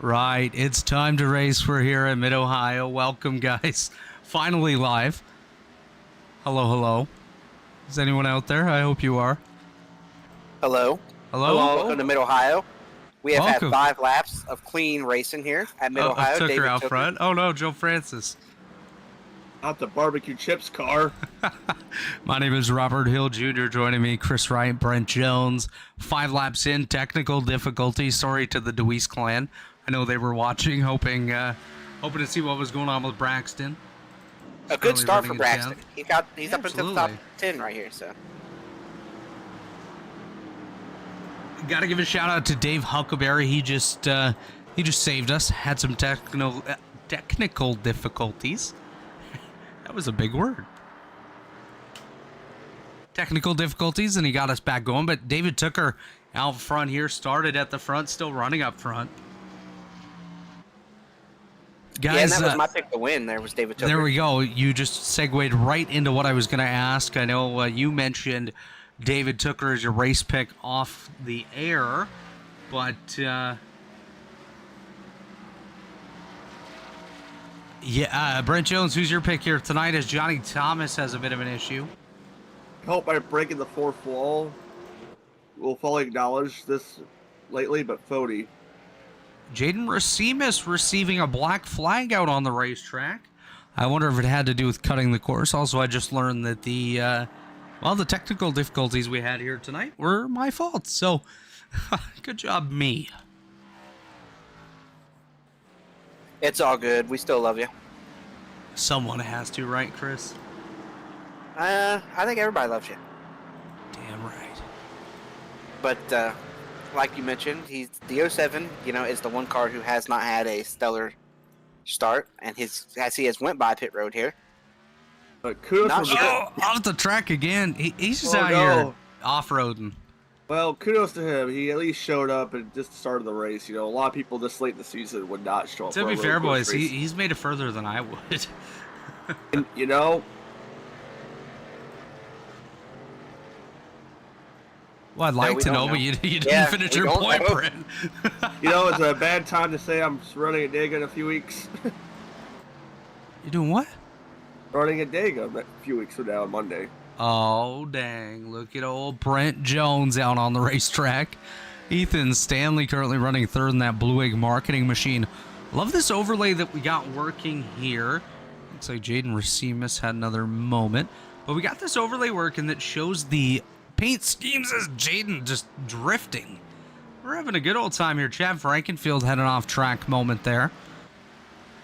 Right, it's time to race. We're here at Mid-Ohio. Welcome, guys. Finally live. Hello, hello. Is anyone out there? I hope you are. Hello. Hello? Welcome to Mid-Ohio. We have Welcome. had 5 laps of clean racing here at Mid-Ohio. Tucker David out Tucker. front. Oh no, Joe Francis. Not the barbecue chips car. My name is Robert Hill Jr. Joining me, Chris Wright, Brent Jones. 5 laps in, technical difficulties. Sorry to the DeWeese clan. I know they were watching, hoping to see what was going on with Braxton. A good start for Braxton. He's up into the top 10 right here. So, got to give a shout out to Dave Huckleberry. He just saved us. Had some technical difficulties. That was a big word. Technical difficulties, and he got us back going. But David Tucker out front here, started at the front, still running up front. Guys, yeah, and that was my pick to win. There was David Tucker. There we go. You just segued right into what I was going to ask. I know you mentioned David Tucker as your race pick off the air, but Brent Jones, who's your pick here tonight? As Johnny Thomas has a bit of an issue. Help by breaking the fourth wall. We'll fully acknowledge this lately, but Fody. Jaden Racimus receiving a black flag out on the racetrack. I wonder if it had to do with cutting the course. Also, I just learned that the technical difficulties we had here tonight were my fault. So, good job, me. It's all good. We still love you. Someone has to, right, Chris? I think everybody loves you. Damn right. But like you mentioned, he's the 07. Is the one car who has not had a stellar start, and as he has went by pit road here. But kudos off the track again. He's just out here off-roading. Well, kudos to him. He at least showed up and just started the race. A lot of people this late in the season would not show up. To be fair, boys, he's made it further than I would. And, well, I'd like to know, but you didn't finish your point, Brent. It's a bad time to say I'm running a Dega in a few weeks. You doing what? Running a Dega a few weeks from now on Monday. Oh, dang. Look at old Brent Jones out on the racetrack. Ethan Stanley currently running third in that Blue Egg marketing machine. Love this overlay that we got working here. Looks like Jaden Racimus had another moment. But we got this overlay working that shows the paint schemes as Jaden just drifting. We're having a good old time here. Chad Frankenfield had an off-track moment there.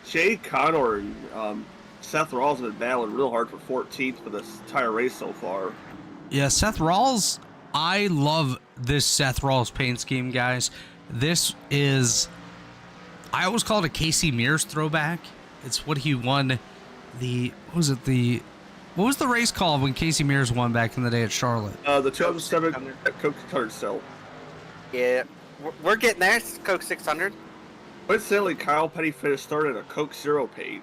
Jay Connor and Seth Rawls have been battling real hard for 14th for this entire race so far. Yeah, Seth Rawls. I love this Seth Rawls paint scheme, guys. This is, I always call it a Casey Mears throwback. It's what he won what was the race called when Casey Mears won back in the day at Charlotte? The 2007 Coke 600 cell. Yeah, we're getting there. It's Coke 600. Coincidentally, Kyle Petty finished third in a Coke Zero paint.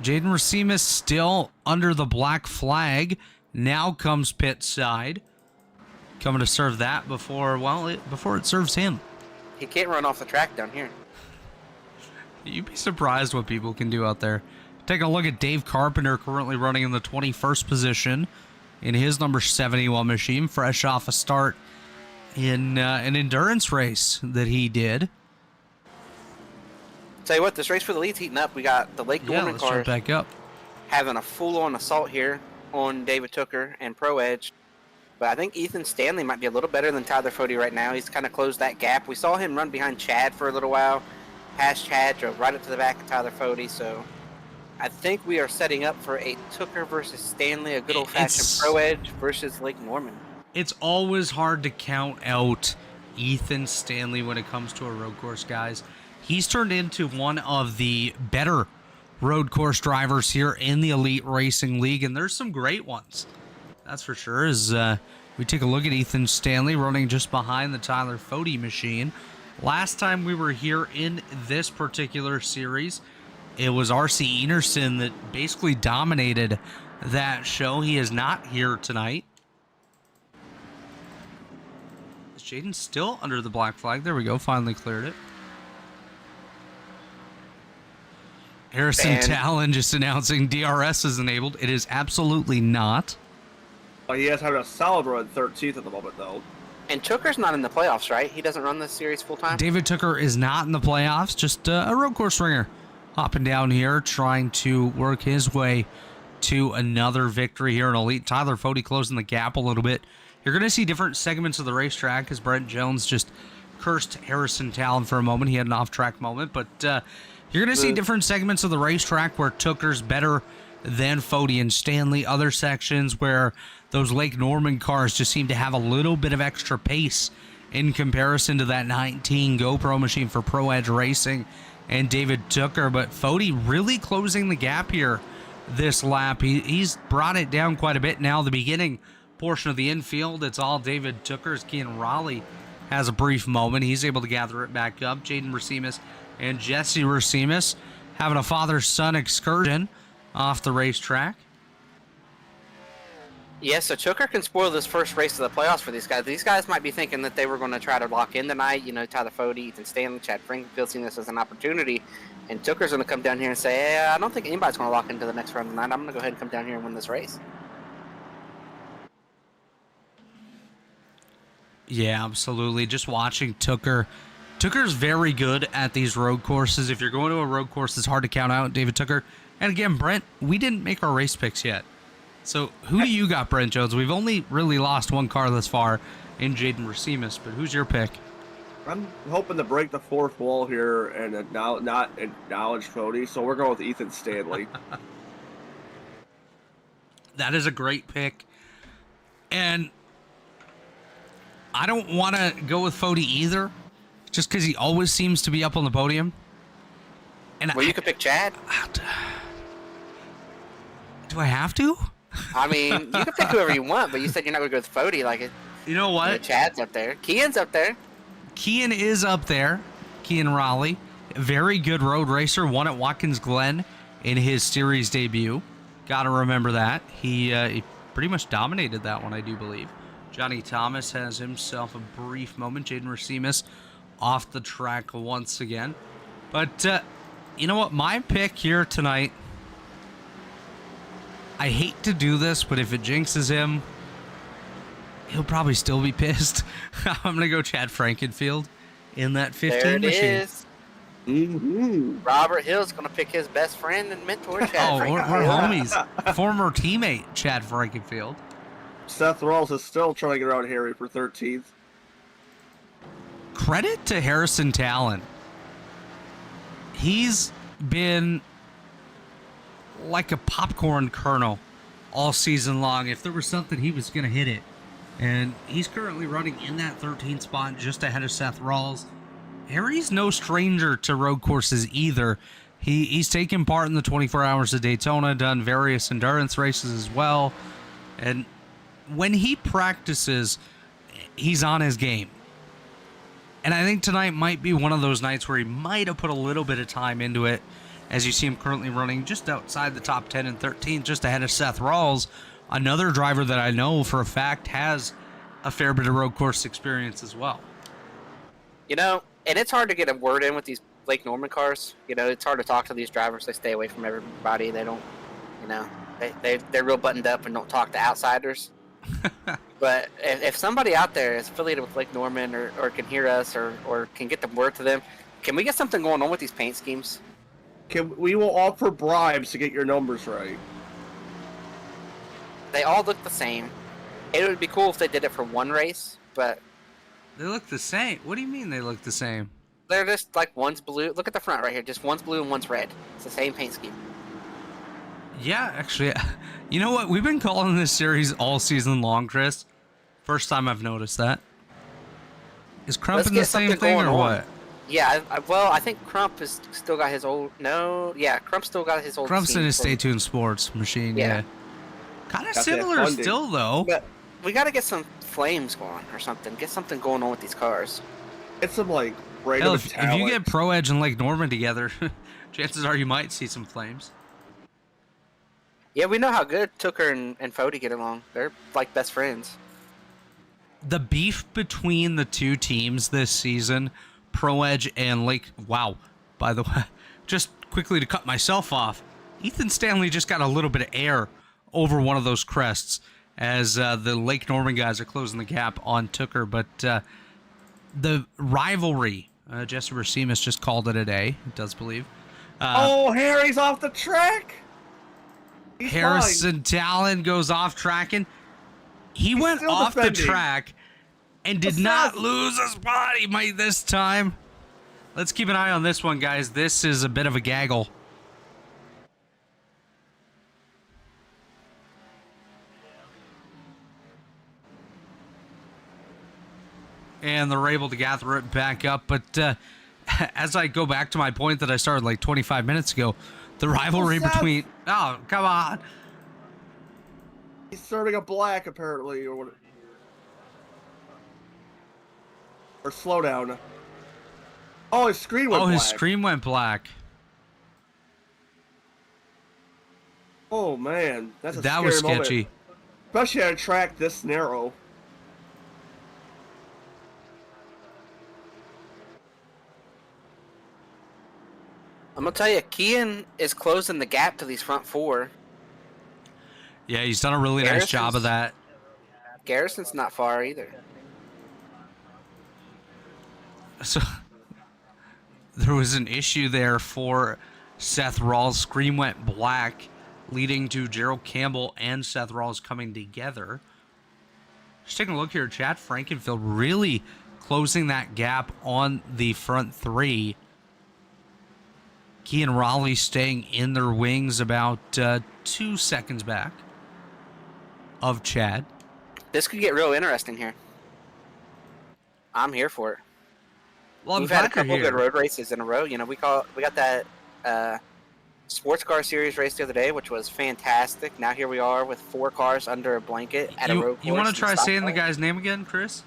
Jaden Racimus still under the black flag. Now comes pit side. Coming to serve that before it serves him. He can't run off the track down here. You'd be surprised what people can do out there. Take a look at Dave Carpenter, currently running in the 21st position in his number 71 machine, fresh off a start in an endurance race that he did. Tell you what, this race for the lead's heating up. We got the Lake Norman cars back up, having a full-on assault here on David Tucker and Pro Edge. But I think Ethan Stanley might be a little better than Tyler Fody right now. He's kind of closed that gap. We saw him run behind Chad for a little while. Past Chad, drove right up to the back of Tyler Fody. So I think we are setting up for a Tucker versus Stanley, a good old-fashioned Pro Edge versus Lake Norman. It's always hard to count out Ethan Stanley when it comes to a road course, guys. He's turned into one of the better road course drivers here in the Elite Racing League, and there's some great ones. That's for sure. As we take a look at Ethan Stanley running just behind the Tyler Fody machine. Last time we were here in this particular series, it was R.C. Enerson that basically dominated that show. He is not here tonight. Is Jaden still under the black flag? There we go. Finally cleared it. Harrison And- Talon just announcing DRS is enabled. It is absolutely not. He is having a solid run 13th at the moment, though. And Tooker's not in the playoffs, right? He doesn't run this series full time. David Tooker is not in the playoffs, just a road course ringer. Hopping down here, trying to work his way to another victory here in Elite. Tyler Fode closing the gap a little bit. You're going to see different segments of the racetrack as Brent Jones just cursed Harrison Talon for a moment. He had an off-track moment, but you're going to see different segments of the racetrack where Tooker's better than Fode and Stanley. Other sections where those Lake Norman cars just seem to have a little bit of extra pace in comparison to that 19 GoPro machine for Pro Edge Racing and David Tooker. But Fode really closing the gap here this lap. He's brought it down quite a bit now. The beginning portion of the infield, it's all David Tooker's. Kean Raleigh has a brief moment. He's able to gather it back up. Jaden Racimus and Jesse Racimus having a father-son excursion off the racetrack. Yeah, so Tooker can spoil this first race of the playoffs for these guys. These guys might be thinking that they were going to try to lock in tonight. You know, Tyler Fode, Ethan Stanley, Chad Frankfield seeing this as an opportunity. And Tooker's going to come down here and say, hey, I don't think anybody's going to lock into the next round tonight. I'm going to go ahead and come down here and win this race. Yeah, absolutely. Just watching Tooker. Tooker's very good at these road courses. If you're going to a road course, it's hard to count out David Tooker. And again, Brent, we didn't make our race picks yet. So who do you got, Brent Jones? We've only really lost one car thus far in Jaden Racimus, but who's your pick? I'm hoping to break the fourth wall here and not acknowledge Fode, so we're going with Ethan Stanley. That is a great pick. And I don't want to go with Fode either, just because he always seems to be up on the podium. And Well, you could pick Chad. Do I have to? I mean, you can pick whoever you want, but you said you're not going to go with Fode. Like, You know what? Chad's up there. Kean's up there. Kean is up there. Kean Raleigh. Very good road racer. Won at Watkins Glen in his series debut. Got to remember that. He pretty much dominated that one, I do believe. Johnny Thomas has himself a brief moment. Jaden Racimus off the track once again. But you know what? My pick here tonight, I hate to do this, but if it jinxes him, he'll probably still be pissed. I'm going to go Chad Frankenfield in that 15 There it machine. is. Mm-hmm. Robert Hill's going to pick his best friend and mentor, Chad Oh, we're Frankenfield. homies. Former teammate Chad Frankenfield. Seth Rawls is still trying to get around Harry for 13th. Credit to Harrison Talon. He's been like a popcorn kernel all season long. If there was something, he was going to hit it. And he's currently running in that 13th spot just ahead of Seth Rawls. Harry's no stranger to road courses either. He's taken part in the 24 Hours of Daytona, done various endurance races as well. And when he practices, he's on his game. And I think tonight might be one of those nights where he might have put a little bit of time into it, as you see him currently running just outside the top 10 and 13, just ahead of Seth Rawls, another driver that I know for a fact has a fair bit of road course experience as well. You know, and it's hard to get a word in with these Lake Norman cars. You know, it's hard to talk to these drivers. They stay away from everybody. They don't, you know, they're real buttoned up and don't talk to outsiders. But if somebody out there is affiliated with Lake Norman or can hear us or can get the word to them, can we get something going on with these paint schemes? We will offer bribes to get your numbers right. They all look the same. It would be cool if they did it for one race, but They look the same. What do you mean they look the same? they're just like one's blue. Look at the front right here. Just one's blue and one's red. It's the same paint scheme. Yeah, actually, you know what? We've been calling this series all season long, Chris. First time I've noticed that. Is Crump Let's in the get same something thing or going on. what? Yeah, well, I think Crump has still got his old. No, yeah, Crump still got his old. Crump's in team his from- Stay Tuned Sports machine, yeah. Kind of Got that similar funding. still, though. But we got to get some flames going or something. Get something going on with these cars. It's some like Hell, random if you talent. get Pro Edge and Lake Norman together, chances are you might see some flames. Yeah, we know how good Tooker and Fode get along. They're like best friends. The beef between the two teams this season, Pro Edge and Lake, wow, by the way, just quickly to cut myself off. Ethan Stanley just got a little bit of air over one of those crests as the Lake Norman guys are closing the gap on Tooker. But the rivalry, Jesse Racimus just called it a day, it does believe. Harry's off the track. He's Harrison Talon goes off tracking. He went still off defending. the track and did not lose his body might this time. Let's keep an eye on this one, guys. This is a bit of a gaggle. And they're able to gather it back up. But as I go back to my point that I started like 25 minutes ago, the rivalry between... Oh, come on. He's serving a black, apparently, or what? Or slow down. Oh, his screen went black. Oh, his screen went black. Oh, man. That's a That scary was moment. sketchy. Especially at a track this narrow. I'm gonna tell you, Kean is closing the gap to these front four. Yeah, he's done a really nice job of that. Garrison's not far either. So there was an issue there for Seth Rawls. Screen went black, leading to Gerald Campbell and Seth Rawls coming together. Just taking a look here, Chad Frankenfield really closing that gap on the front three. Key and Raleigh staying in their wings about 2 seconds back of Chad. This could get real interesting here. I'm here for it. Well, We've had a couple good road races in a row. You know, we got that sports car series race the other day, which was fantastic. Now here we are with 4 cars under a blanket at a road course. You want to try in saying the Stockholm. guy's name again, Chris?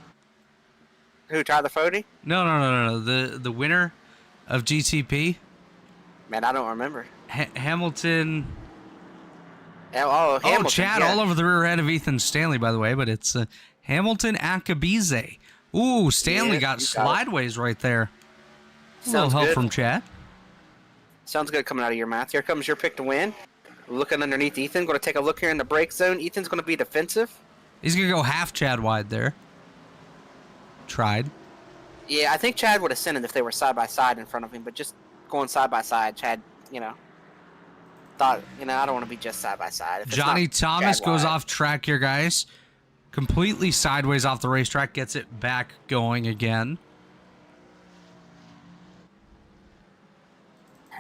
Who, Tyler Fody? No. The winner of GTP. Man, I don't remember. Hamilton. Hamilton. Chad, yeah. all over the rear end of Ethan Stanley, by the way, but it's Hamilton Akabize. Ooh, Stanley Yeah, got you got it. slideways right there. A little Sounds help good. from Chad. Sounds good coming out of your mouth. Here comes your pick to win. Looking underneath Ethan. Going to take a look here in the break zone. Ethan's going to be defensive. He's going to go half Chad wide there. Tried. Yeah, I think Chad would have sent it if they were side by side in front of him, but just going side by side, Chad, thought, I don't want to be just side by side. If it's Johnny not Thomas Chad goes wide. off track here, guys. Completely sideways off the racetrack. Gets it back going again.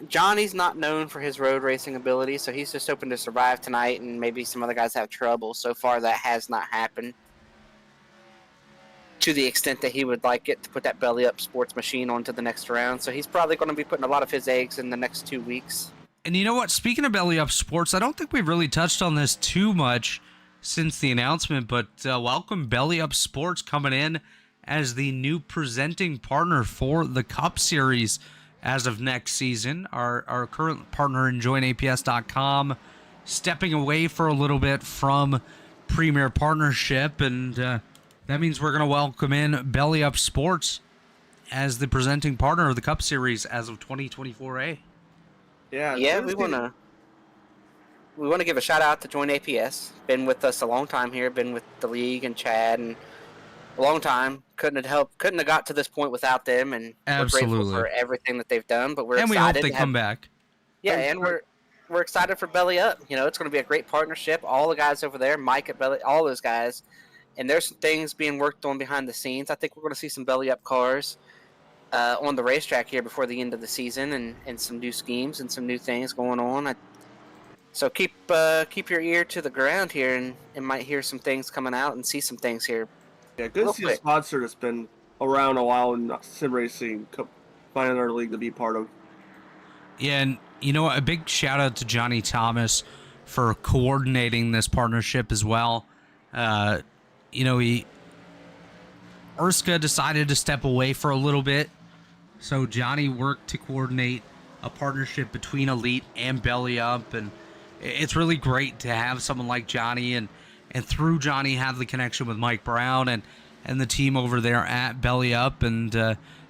Johnny's not known for his road racing ability, so he's just hoping to survive tonight, and maybe some other guys have trouble. So far, that has not happened to the extent that he would like it to put that belly up sports machine onto the next round. So he's probably going to be putting a lot of his eggs in the next 2 weeks. And you know what? Speaking of belly up sports, I don't think we've really touched on this too much since the announcement, but welcome Belly Up Sports coming in as the new presenting partner for the Cup Series as of next season. Our current partner in joinaps.com stepping away for a little bit from Premier Partnership, and that means we're going to welcome in Belly Up Sports as the presenting partner of the Cup Series as of 2024A. Yeah, we want to give a shout out to Join APS. Been with us a long time here. Been with the league and Chad and a long time. Couldn't have got to this point without them. And Absolutely. we're grateful for everything that they've done. But we're And we excited hope they to come back. Yeah, and we're excited for Belly Up. It's going to be a great partnership. All the guys over there, Mike at Belly, all those guys. And there's some things being worked on behind the scenes. I think we're going to see some Belly Up cars on the racetrack here before the end of the season, and some new schemes and some new things going on. So keep your ear to the ground here, and might hear some things coming out and see some things here. Yeah, good to see a sponsor that's been around a while in sim racing, finding our league to be part of. Yeah, and a big shout out to Johnny Thomas for coordinating this partnership as well. Erska decided to step away for a little bit, so Johnny worked to coordinate a partnership between Elite and Belly Up, and it's really great to have someone like Johnny and through Johnny have the connection with Mike Brown and the team over there at Belly Up, and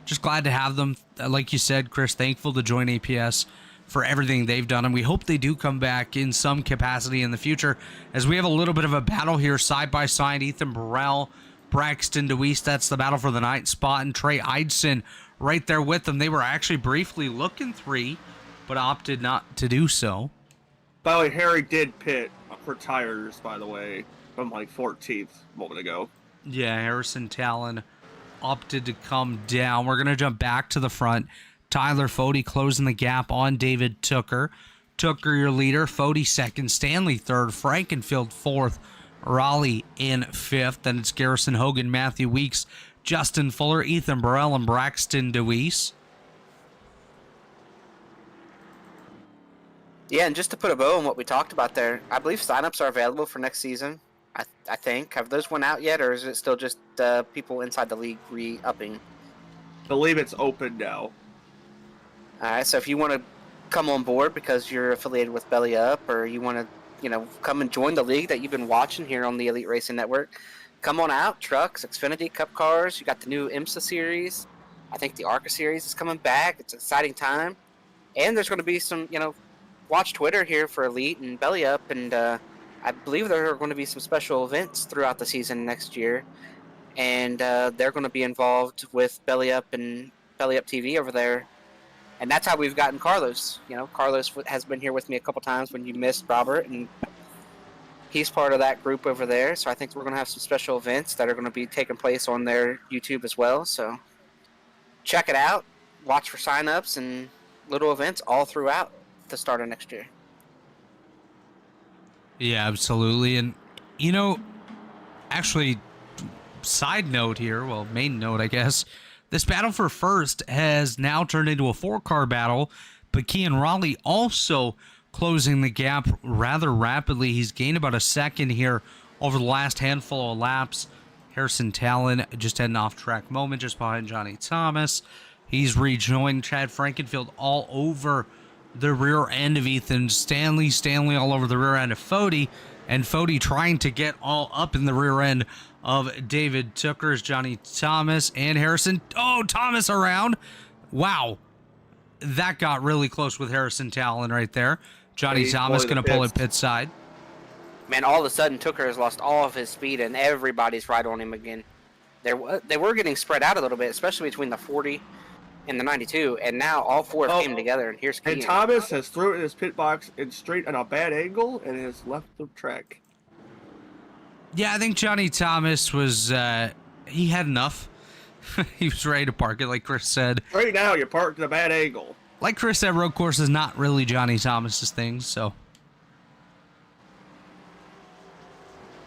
just glad to have them. Like you said, Chris, thankful to Join APS for everything they've done, and we hope they do come back in some capacity in the future, as we have a little bit of a battle here side by side. Ethan Burrell, Braxton DeWeese, that's the battle for the ninth spot, and Trey Eidson right there with them. They were actually briefly looking 3, but opted not to do so. By the way, Harry did pit for tires, by the way, from like 14th a moment ago. Yeah, Harrison Talon opted to come down. We're going to jump back to the front. Tyler Fody closing the gap on David Tooker. Tooker, your leader. Fody second. Stanley third. Frankenfield fourth. Raleigh in fifth. Then it's Garrison Hogan, Matthew Weeks, Justin Fuller, Ethan Burrell, and Braxton DeWeese. Yeah, and just to put a bow on what we talked about there, I believe signups are available for next season. I think. Have those went out yet, or is it still just people inside the league re-upping? I believe it's open now. All right, so if you want to come on board because you're affiliated with Belly Up, or you want to, come and join the league that you've been watching here on the Elite Racing Network, come on out. Trucks, Xfinity, Cup cars. You got the new IMSA series. I think the ARCA series is coming back. It's an exciting time, and there's going to be some, watch Twitter here for Elite and Belly Up, and I believe there are going to be some special events throughout the season next year, and they're going to be involved with Belly Up and Belly Up TV over there. And that's how we've gotten Carlos. Carlos has been here with me a couple times when you missed Robert, and he's part of that group over there. So I think we're going to have some special events that are going to be taking place on their YouTube as well. So check it out. Watch for signups and little events all throughout the start of next year. Yeah, absolutely. And, actually, side note here, well, main note, I guess, this battle for first has now turned into a 4-car battle, but Kean Raleigh also closing the gap rather rapidly. He's gained about a second here over the last handful of laps. Harrison Talon just had an off-track moment just behind Johnny Thomas. He's rejoined Chad Frankenfield all over the rear end of Ethan Stanley. Stanley all over the rear end of Fody, and Fody trying to get all up in the rear end of David Tooker's Johnny Thomas and Harrison. Oh, Thomas around. Wow. That got really close with Harrison Talon right there. Johnny Thomas going to pull it pit side. Man, all of a sudden, Tooker has lost all of his speed, and everybody's right on him again. They were getting spread out a little bit, especially between the 40 and the 92, and now all four came together, and here's Kean. And Thomas has threw it in his pit box and straight on a bad angle and has left the track. Yeah, I think Johnny Thomas was, he had enough. He was ready to park it, like Chris said. Right now, you're parked at a bad angle. Like Chris said, road course is not really Johnny Thomas's thing, so.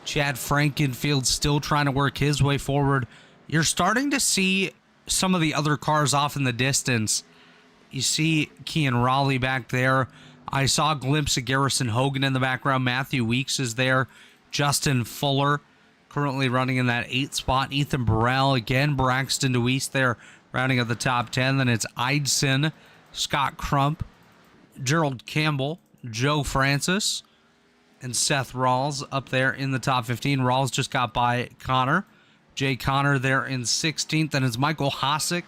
Chad Frankenfield still trying to work his way forward. You're starting to see some of the other cars off in the distance. You see Kean Raleigh back there. I saw a glimpse of Garrison Hogan in the background. Matthew Weeks is there. Justin Fuller currently running in that 8th spot. Ethan Burrell again. Braxton DeWeese there rounding at the top 10. Then it's Eidson, Scott Crump, Gerald Campbell, Joe Francis, and Seth Rawls up there in the top 15. Rawls just got by Connor. Jay Connor there in 16th. And it's Michael Hosick,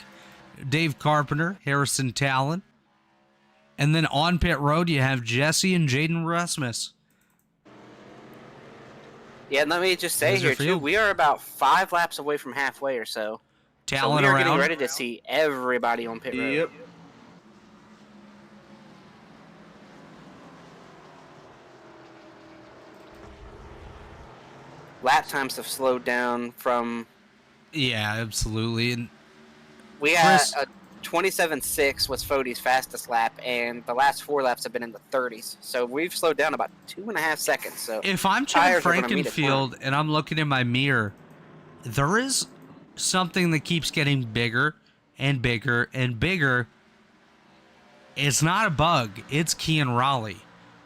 Dave Carpenter, Harrison Talon. And then on pit road, you have Jesse and Jaden Rasmus. Yeah, and let me just say here, too, we are about 5 laps away from halfway or so. Talon so we are around. getting ready to see everybody on pit road. Yep. Lap times have slowed down from... Yeah, absolutely. And we had a 27.6 was Fody's fastest lap, and the last 4 laps have been in the 30s. So we've slowed down about 2.5 seconds. So if I'm Chad Frankenfield and I'm looking in my mirror, there is something that keeps getting bigger and bigger and bigger. It's not a bug. It's Kean Raleigh.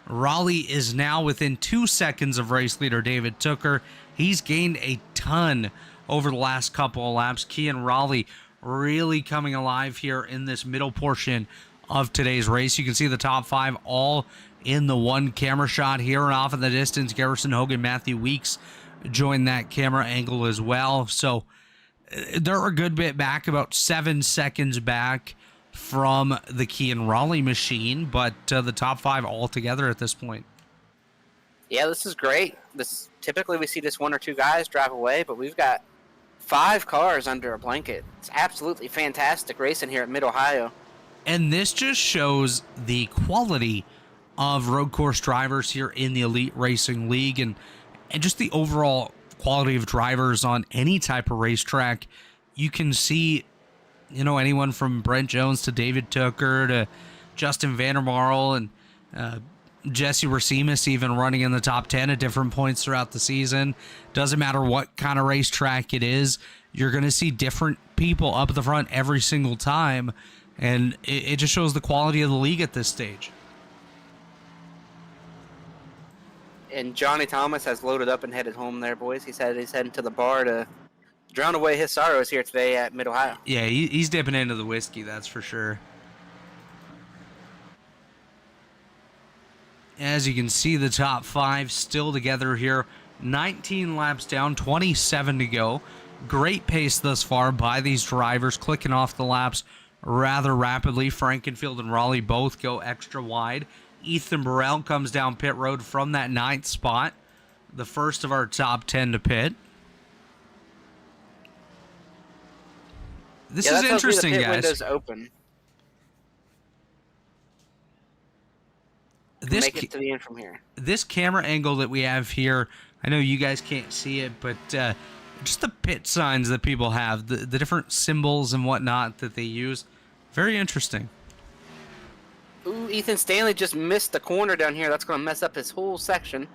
Raleigh is now within 2 seconds of race leader David Tooker. He's gained a ton over the last couple of laps. Kean Raleigh really coming alive here in this middle portion of today's race. You can see the top 5 all in the one camera shot here, and off in the distance, Garrison Hogan, Matthew Weeks joined that camera angle as well. So they're a good bit back, about 7 seconds back from the Kean Raleigh machine, but the top 5 all together at this point. Yeah, this is great. Typically we see this 1 or 2 guys drive away, but we've got 5 cars under a blanket. It's absolutely fantastic racing here at Mid-Ohio. And this just shows the quality of road course drivers here in the Elite Racing League, and just the overall quality of drivers on any type of racetrack. You can see, anyone from Brent Jones to David Tucker to Justin Vandermarl and Jesse Racimus even running in the top 10 at different points throughout the season. Doesn't matter what kind of racetrack it is, you're going to see different people up at the front every single time, and it just shows the quality of the league at this stage. And Johnny Thomas has loaded up and headed home there, boys. He said he's heading to the bar to drown away his sorrows here today at Mid-Ohio. Yeah, he's dipping into the whiskey, that's for sure. As you can see, the top 5 still together here. 19 laps down, 27 to go. Great pace thus far by these drivers, clicking off the laps rather rapidly. Frankenfield and Raleigh both go extra wide. Ethan Burrell comes down pit road from that 9th spot, the first of our top 10 to pit. This is interesting, the pit guys. Windows open. Make it to the end from here. This camera angle that we have here, I know you guys can't see it, but just the pit signs that people have, the different symbols and whatnot that they use, very interesting. Ooh, Ethan Stanley just missed the corner down here. That's going to mess up his whole section.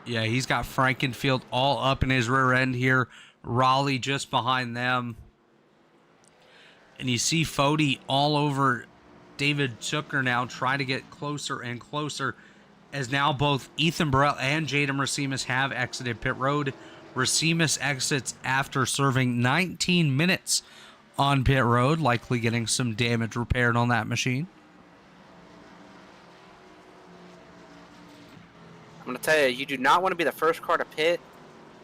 Yeah, he's got Frankenfield all up in his rear end here. Raleigh just behind them. And you see Fody all over David Tucker now, trying to get closer and closer, as now both Ethan Burrell and Jaden Racimus have exited pit road. Racimus exits after serving 19 minutes on pit road, likely getting some damage repaired on that machine. I'm going to tell you, you do not want to be the first car to pit,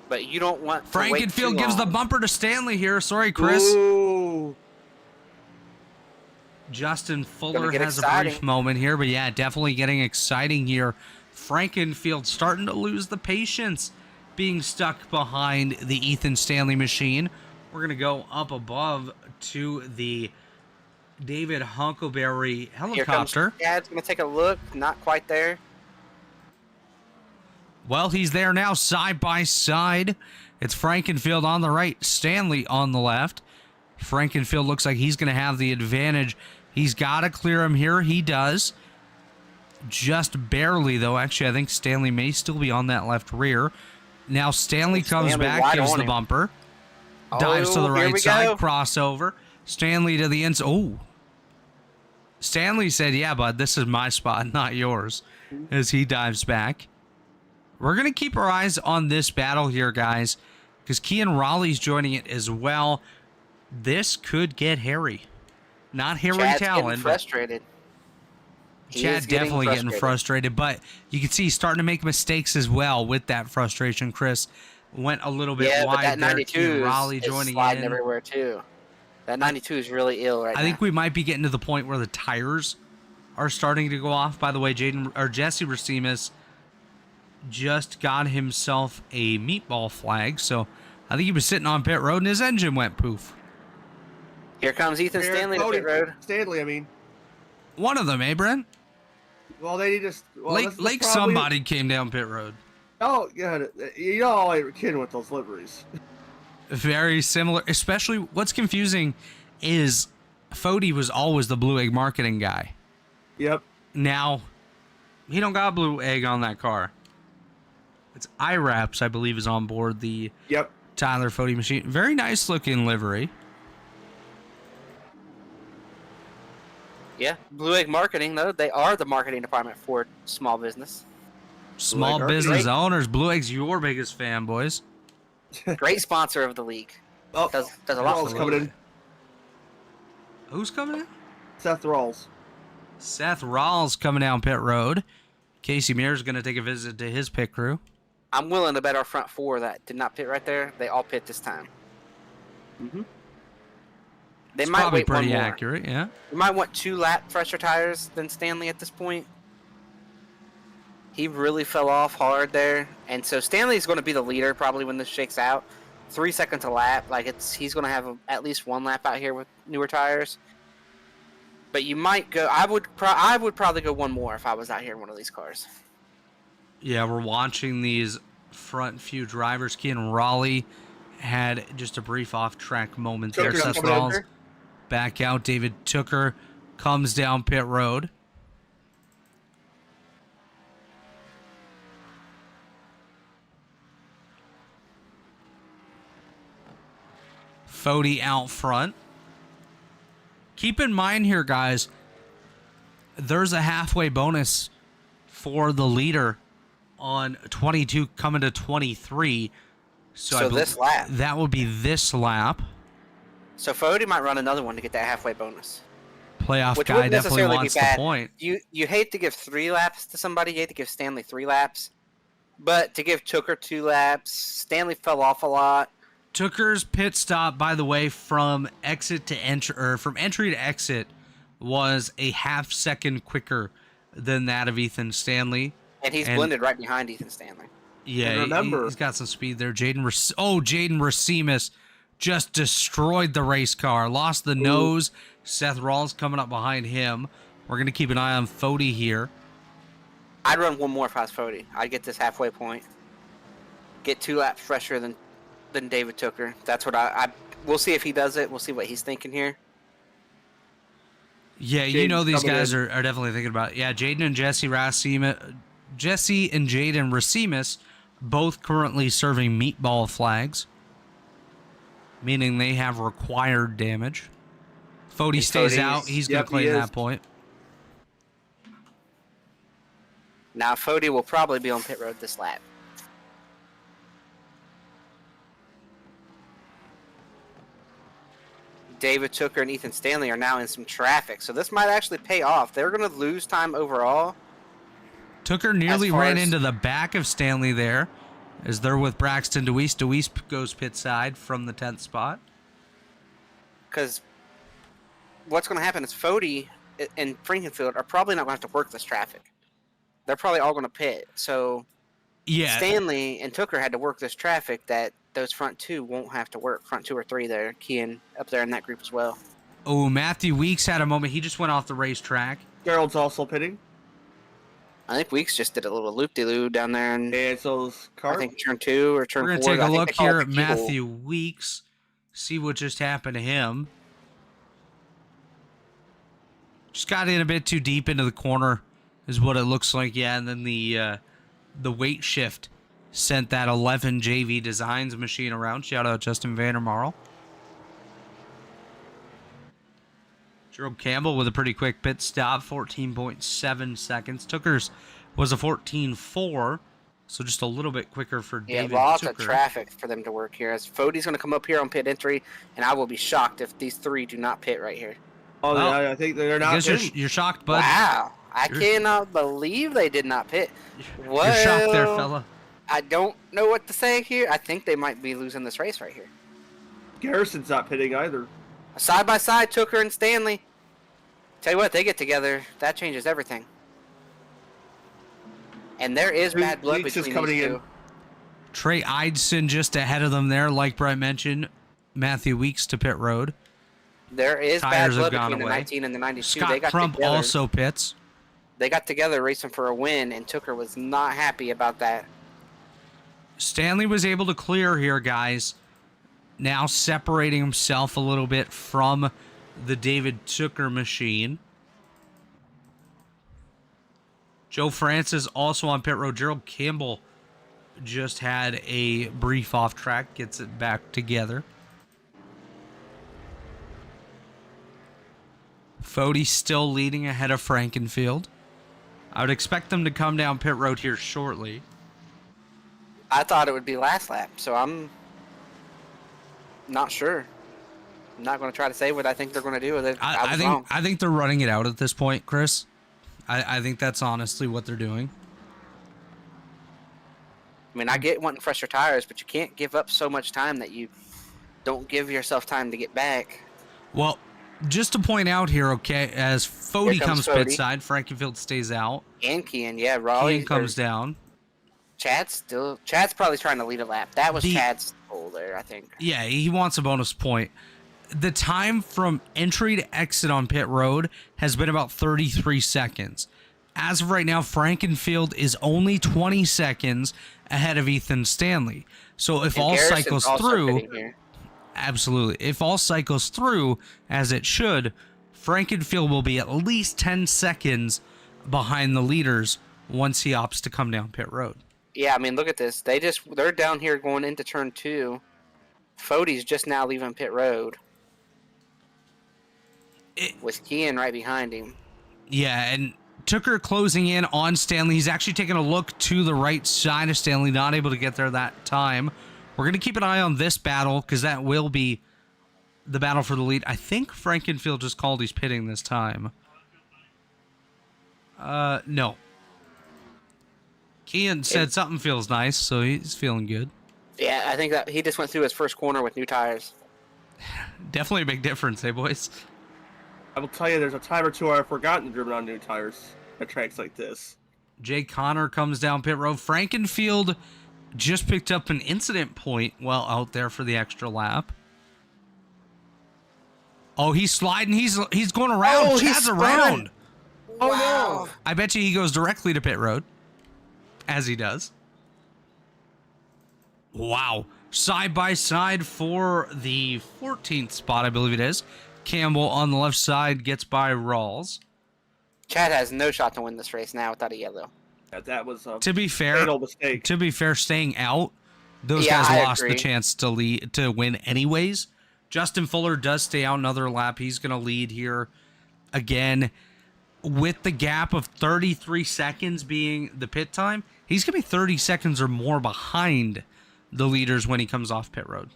but you don't want to wait too Frankenfield gives the long. bumper to Stanley here. Sorry, Chris. Ooh. Justin Fuller get has exciting. a brief moment here, but yeah, definitely getting exciting here. Frankenfield starting to lose the patience, being stuck behind the Ethan Stanley machine. We're going to go up above to the David Hunkleberry helicopter. Chad's going to take a look. Not quite there. Well, he's there now, side by side. It's Frankenfield on the right, Stanley on the left. Frankenfield looks like he's going to have the advantage. He's got to clear him here. He does. Just barely, though. Actually, I think Stanley may still be on that left rear. Now Stanley comes back, gives the bumper. Dives to the right side, crossover. Stanley to the inside. Oh. Stanley said, yeah, bud, this is my spot, not yours, as he dives back. We're going to keep our eyes on this battle here, guys, because Kean Raleigh's joining it as well. This could get hairy. Not Harry Chad's Talon. getting frustrated. Chad definitely getting frustrated, but you can see he's starting to make mistakes as well with that frustration. Chris went a little bit but wide that there. 92 Raleigh is joining sliding in. everywhere too. That 92 is really ill right now. I think we might be getting to the point where the tires are starting to go off. By the way, Jesse Racimus just got himself a meatball flag, so I think he was sitting on pit road and his engine went poof. Here comes Ethan Stanley to pit road. Stanley, I mean. One of them, eh, Brent? Well, they just... Well, Lake probably, somebody came down pit road. Oh, yeah. You know I kidding with those liveries. Very similar, especially what's confusing is Fody was always the Blue Egg marketing guy. Yep. Now, he don't got Blue Egg on that car. It's IRAPS, I believe, is on board the Tyler Fody machine. Very nice looking livery. Yeah, Blue Egg Marketing, though, they are the marketing department for small business. Small business owners. Blue Egg's your biggest fan, boys. Great sponsor of the league. Oh, does a lot Rawls for coming in. Who's coming in? Seth Rawls. Seth Rawls coming down pit road. Casey Mears going to take a visit to his pit crew. I'm willing to bet our front four that did not pit right there, they all pit this time. Mm-hmm. They It's might probably wait one pretty more. accurate, yeah. You might want 2 lap fresher tires than Stanley at this point. He really fell off hard there, and so Stanley's going to be the leader probably when this shakes out. 3 seconds a lap, like he's going to have at least 1 lap out here with newer tires. But you might go. I would probably go 1 more if I was out here in one of these cars. Yeah, we're watching these front few drivers. Kean Raleigh had just a brief off-track moment there. Tucker's Seth coming Rawls over. back out. David Tooker comes down pit road. Fody out front. Keep in mind here, guys, there's a halfway bonus for the leader on 22 coming to 23. So this lap. That would be this lap. So Fody might run another one to get that halfway bonus. Playoff Which guy wouldn't definitely necessarily wants be the bad. point. You hate to give 3 laps to somebody. You hate to give Stanley 3 laps. But to give Tooker 2 laps, Stanley fell off a lot. Tooker's pit stop, by the way, from exit to entry, or from entry to exit, was a half second quicker than that of Ethan Stanley. And he's blended right behind Ethan Stanley. Yeah, And remember, he's got some speed there. Jaden Racimus just destroyed the race car, lost the nose. Seth Rawls coming up behind him. We're gonna keep an eye on Fody here. I'd run 1 more if I was Fody. I'd get this halfway point. Get 2 laps fresher than David Tooker. That's what I we'll see if he does it. We'll see what he's thinking here. Yeah, you know these coming guys in. are definitely thinking about it. Yeah, Jaden and Jesse and Jaden Racimus both currently serving meatball flags, meaning they have required damage. Fody stays Fody's- out. He's going yep, to claim he is. that point. Now Fody will probably be on pit road this lap. David Tooker and Ethan Stanley are now in some traffic, so this might actually pay off. They're going to lose time overall. Tooker nearly As far ran as- into the back of Stanley there, as they're with Braxton Deweese. Deweese goes pit side from the 10th spot. Because what's going to happen is Fody and Frankenfield are probably not going to have to work this traffic. They're probably all going to pit. So Yeah, Stanley and Tooker had to work this traffic that those front 2 won't have to work. Front 2 or 3 there. Kean up there in that group as well. oh, Matthew Weeks had a moment. He just went off the racetrack. Gerald's also pitting. I think Weeks just did a little loop-de-loo down there, and And so's I Carl. think turn 2 or turn 4. We're going to take I a think look they call it here the at keyhole. Matthew Weeks, see what just happened to him. Just got in a bit too deep into the corner, is what it looks like. Yeah, and then the weight shift sent that 11 JV Designs machine around. Shout out Justin Vandermarl. Jerome Campbell with a pretty quick pit stop, 14.7 seconds. Tooker's was a 14.4, so just a little bit quicker for Yeah, David lots Tooker. of traffic for them to work here. As Fody's going to come up here on pit entry, and I will be shocked if these 3 do not pit right here. Oh, Well, yeah, I think they're I not guess pitting. you're shocked, bud. Wow. I You're- cannot believe they did not pit. You're shocked there, fella. I don't know what to say here. I think they might be losing this race right here. Garrison's not pitting either. Side by side, Tooker and Stanley. Tell you what, they get together, that changes everything. And there is bad blood Weeks is between coming these in. 2. Trey Eidson just ahead of them there, like Brett mentioned. Matthew Weeks to pit road. There is bad Tires have blood gone between the away. 19 and the 92. Scott They got Crump together. also pits. They got together racing for a win, and Tooker was not happy about that. Stanley was able to clear here, guys. Now separating himself a little bit from the David Tooker machine. Joe Francis also on pit road. Gerald Campbell just had a brief off track, gets it back together. Fody still leading ahead of Frankenfield. I would expect them to come down pit road here shortly. I thought it would be last lap, so I'm not sure. I'm not going to try to say what I think they're going to do with it. I was wrong. I think they're running it out at this point, Chris. I think that's honestly what they're doing. I mean, I get wanting fresher tires, but you can't give up so much time that you don't give yourself time to get back. Well, just to point out here, okay, as Fody Here comes comes Fody. pit side, Frankenfield stays out. And Kian, yeah, Raleigh Ian comes down. Chad's probably trying to lead a lap. That was The- Chad's goal there, I think. Yeah, he wants a bonus point. The time from entry to exit on pit road has been about 33 seconds. As of right now, Frankenfield is only 20 seconds ahead of Ethan Stanley. So if And all Garrison's cycles also through, pitting here. absolutely, if all cycles through as it should, Frankenfield will be at least 10 seconds behind the leaders once he opts to come down pit road. Yeah, I mean, look at this. They're down here going into turn 2. Fody's just now leaving pit road. With Kian right behind him. Yeah, and Tooker closing in on Stanley. He's actually taking a look to the right side of Stanley, not able to get there that time. We're going to keep an eye on this battle because that will be the battle for the lead. I think Frankenfield just called he's pitting this time. No. Kian said something feels nice, so he's feeling good. Yeah, I think that he just went through his first corner with new tires. Definitely a big difference, eh, boys? I will tell you, there's a time or two I've forgotten driven on new tires at tracks like this. Jay Connor comes down pit road. Frankenfield just picked up an incident point while out there for the extra lap. Oh, he's sliding. He's going around. Oh, Chad's he's around. Oh, no. I bet you he goes directly to pit road, as he does. Wow. Side by side for the 14th spot, I believe it is. Campbell on the left side gets by Rawls. Chad has no shot to win this race now without a yellow. That was a To be fair, fatal mistake. To be fair, staying out, those Yeah, guys I lost agree. the chance to win anyways. Justin Fuller does stay out another lap. He's going to lead here again. With the gap of 33 seconds being the pit time, he's going to be 30 seconds or more behind the leaders when he comes off pit road.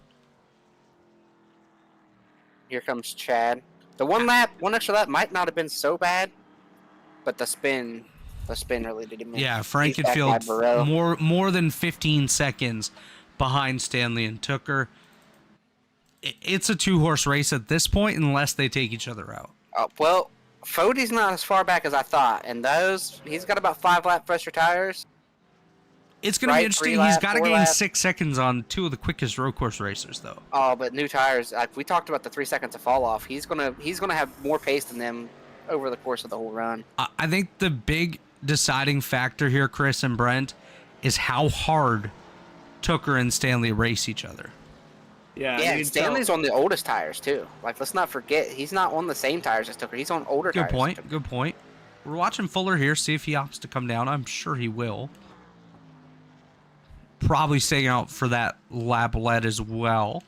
Here comes Chad. The one extra lap might not have been so bad, but the spin really did him in. Yeah, He's back by Frankenfield Burrell. more than 15 seconds behind Stanley and Tooker. It's a two-horse race at this point unless they take each other out. Well, Fody's not as far back as I thought, and he's got about 5 lap fresher tires. It's going to be Right, interesting. 3 He's lap, got to 4 gain lap. 6 seconds on 2 of the quickest road course racers, though. Oh, but new tires. We talked about the 3 seconds of fall off. He's gonna have more pace than them over the course of the whole run. I think the big deciding factor here, Chris and Brent, is how hard Tooker and Stanley race each other. Yeah, Yeah, you and can Stanley's tell. on the oldest tires too. Like, let's not forget, he's not on the same tires as Tooker. He's on older Good tires. point. Good point. We're watching Fuller here, see if he opts to come down. I'm sure he will. Probably staying out for that lap lead as well.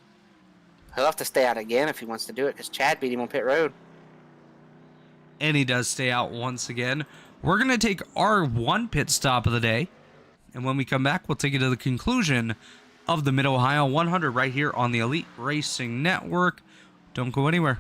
He'll have to stay out again if he wants to do it, because Chad beat him on pit road. And he does stay out once again. We're going to take our one pit stop of the day. And when we come back, we'll take you to the conclusion of the Mid-Ohio 100 right here on the Elite Racing Network. Don't go anywhere.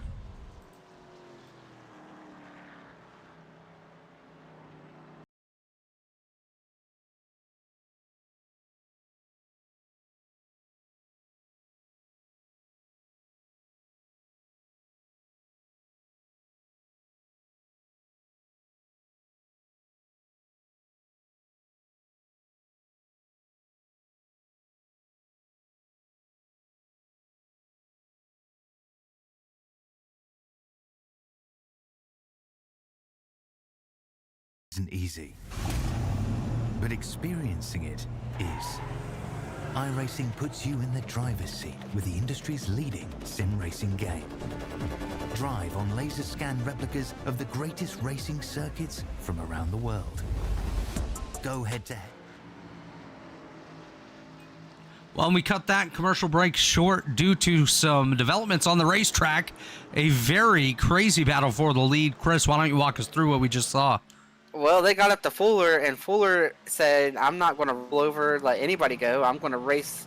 Isn't easy, but experiencing it is. iRacing puts you in the driver's seat with the industry's leading sim racing game. Drive on laser scan replicas of the greatest racing circuits from around the world. Go head to head. Well, we cut that commercial break short due to some developments on the racetrack. A very crazy battle for the lead. Chris, why don't you walk us through what we just saw? Well, they got up to Fuller, and Fuller said, I'm not going to roll over, let anybody go. I'm going to race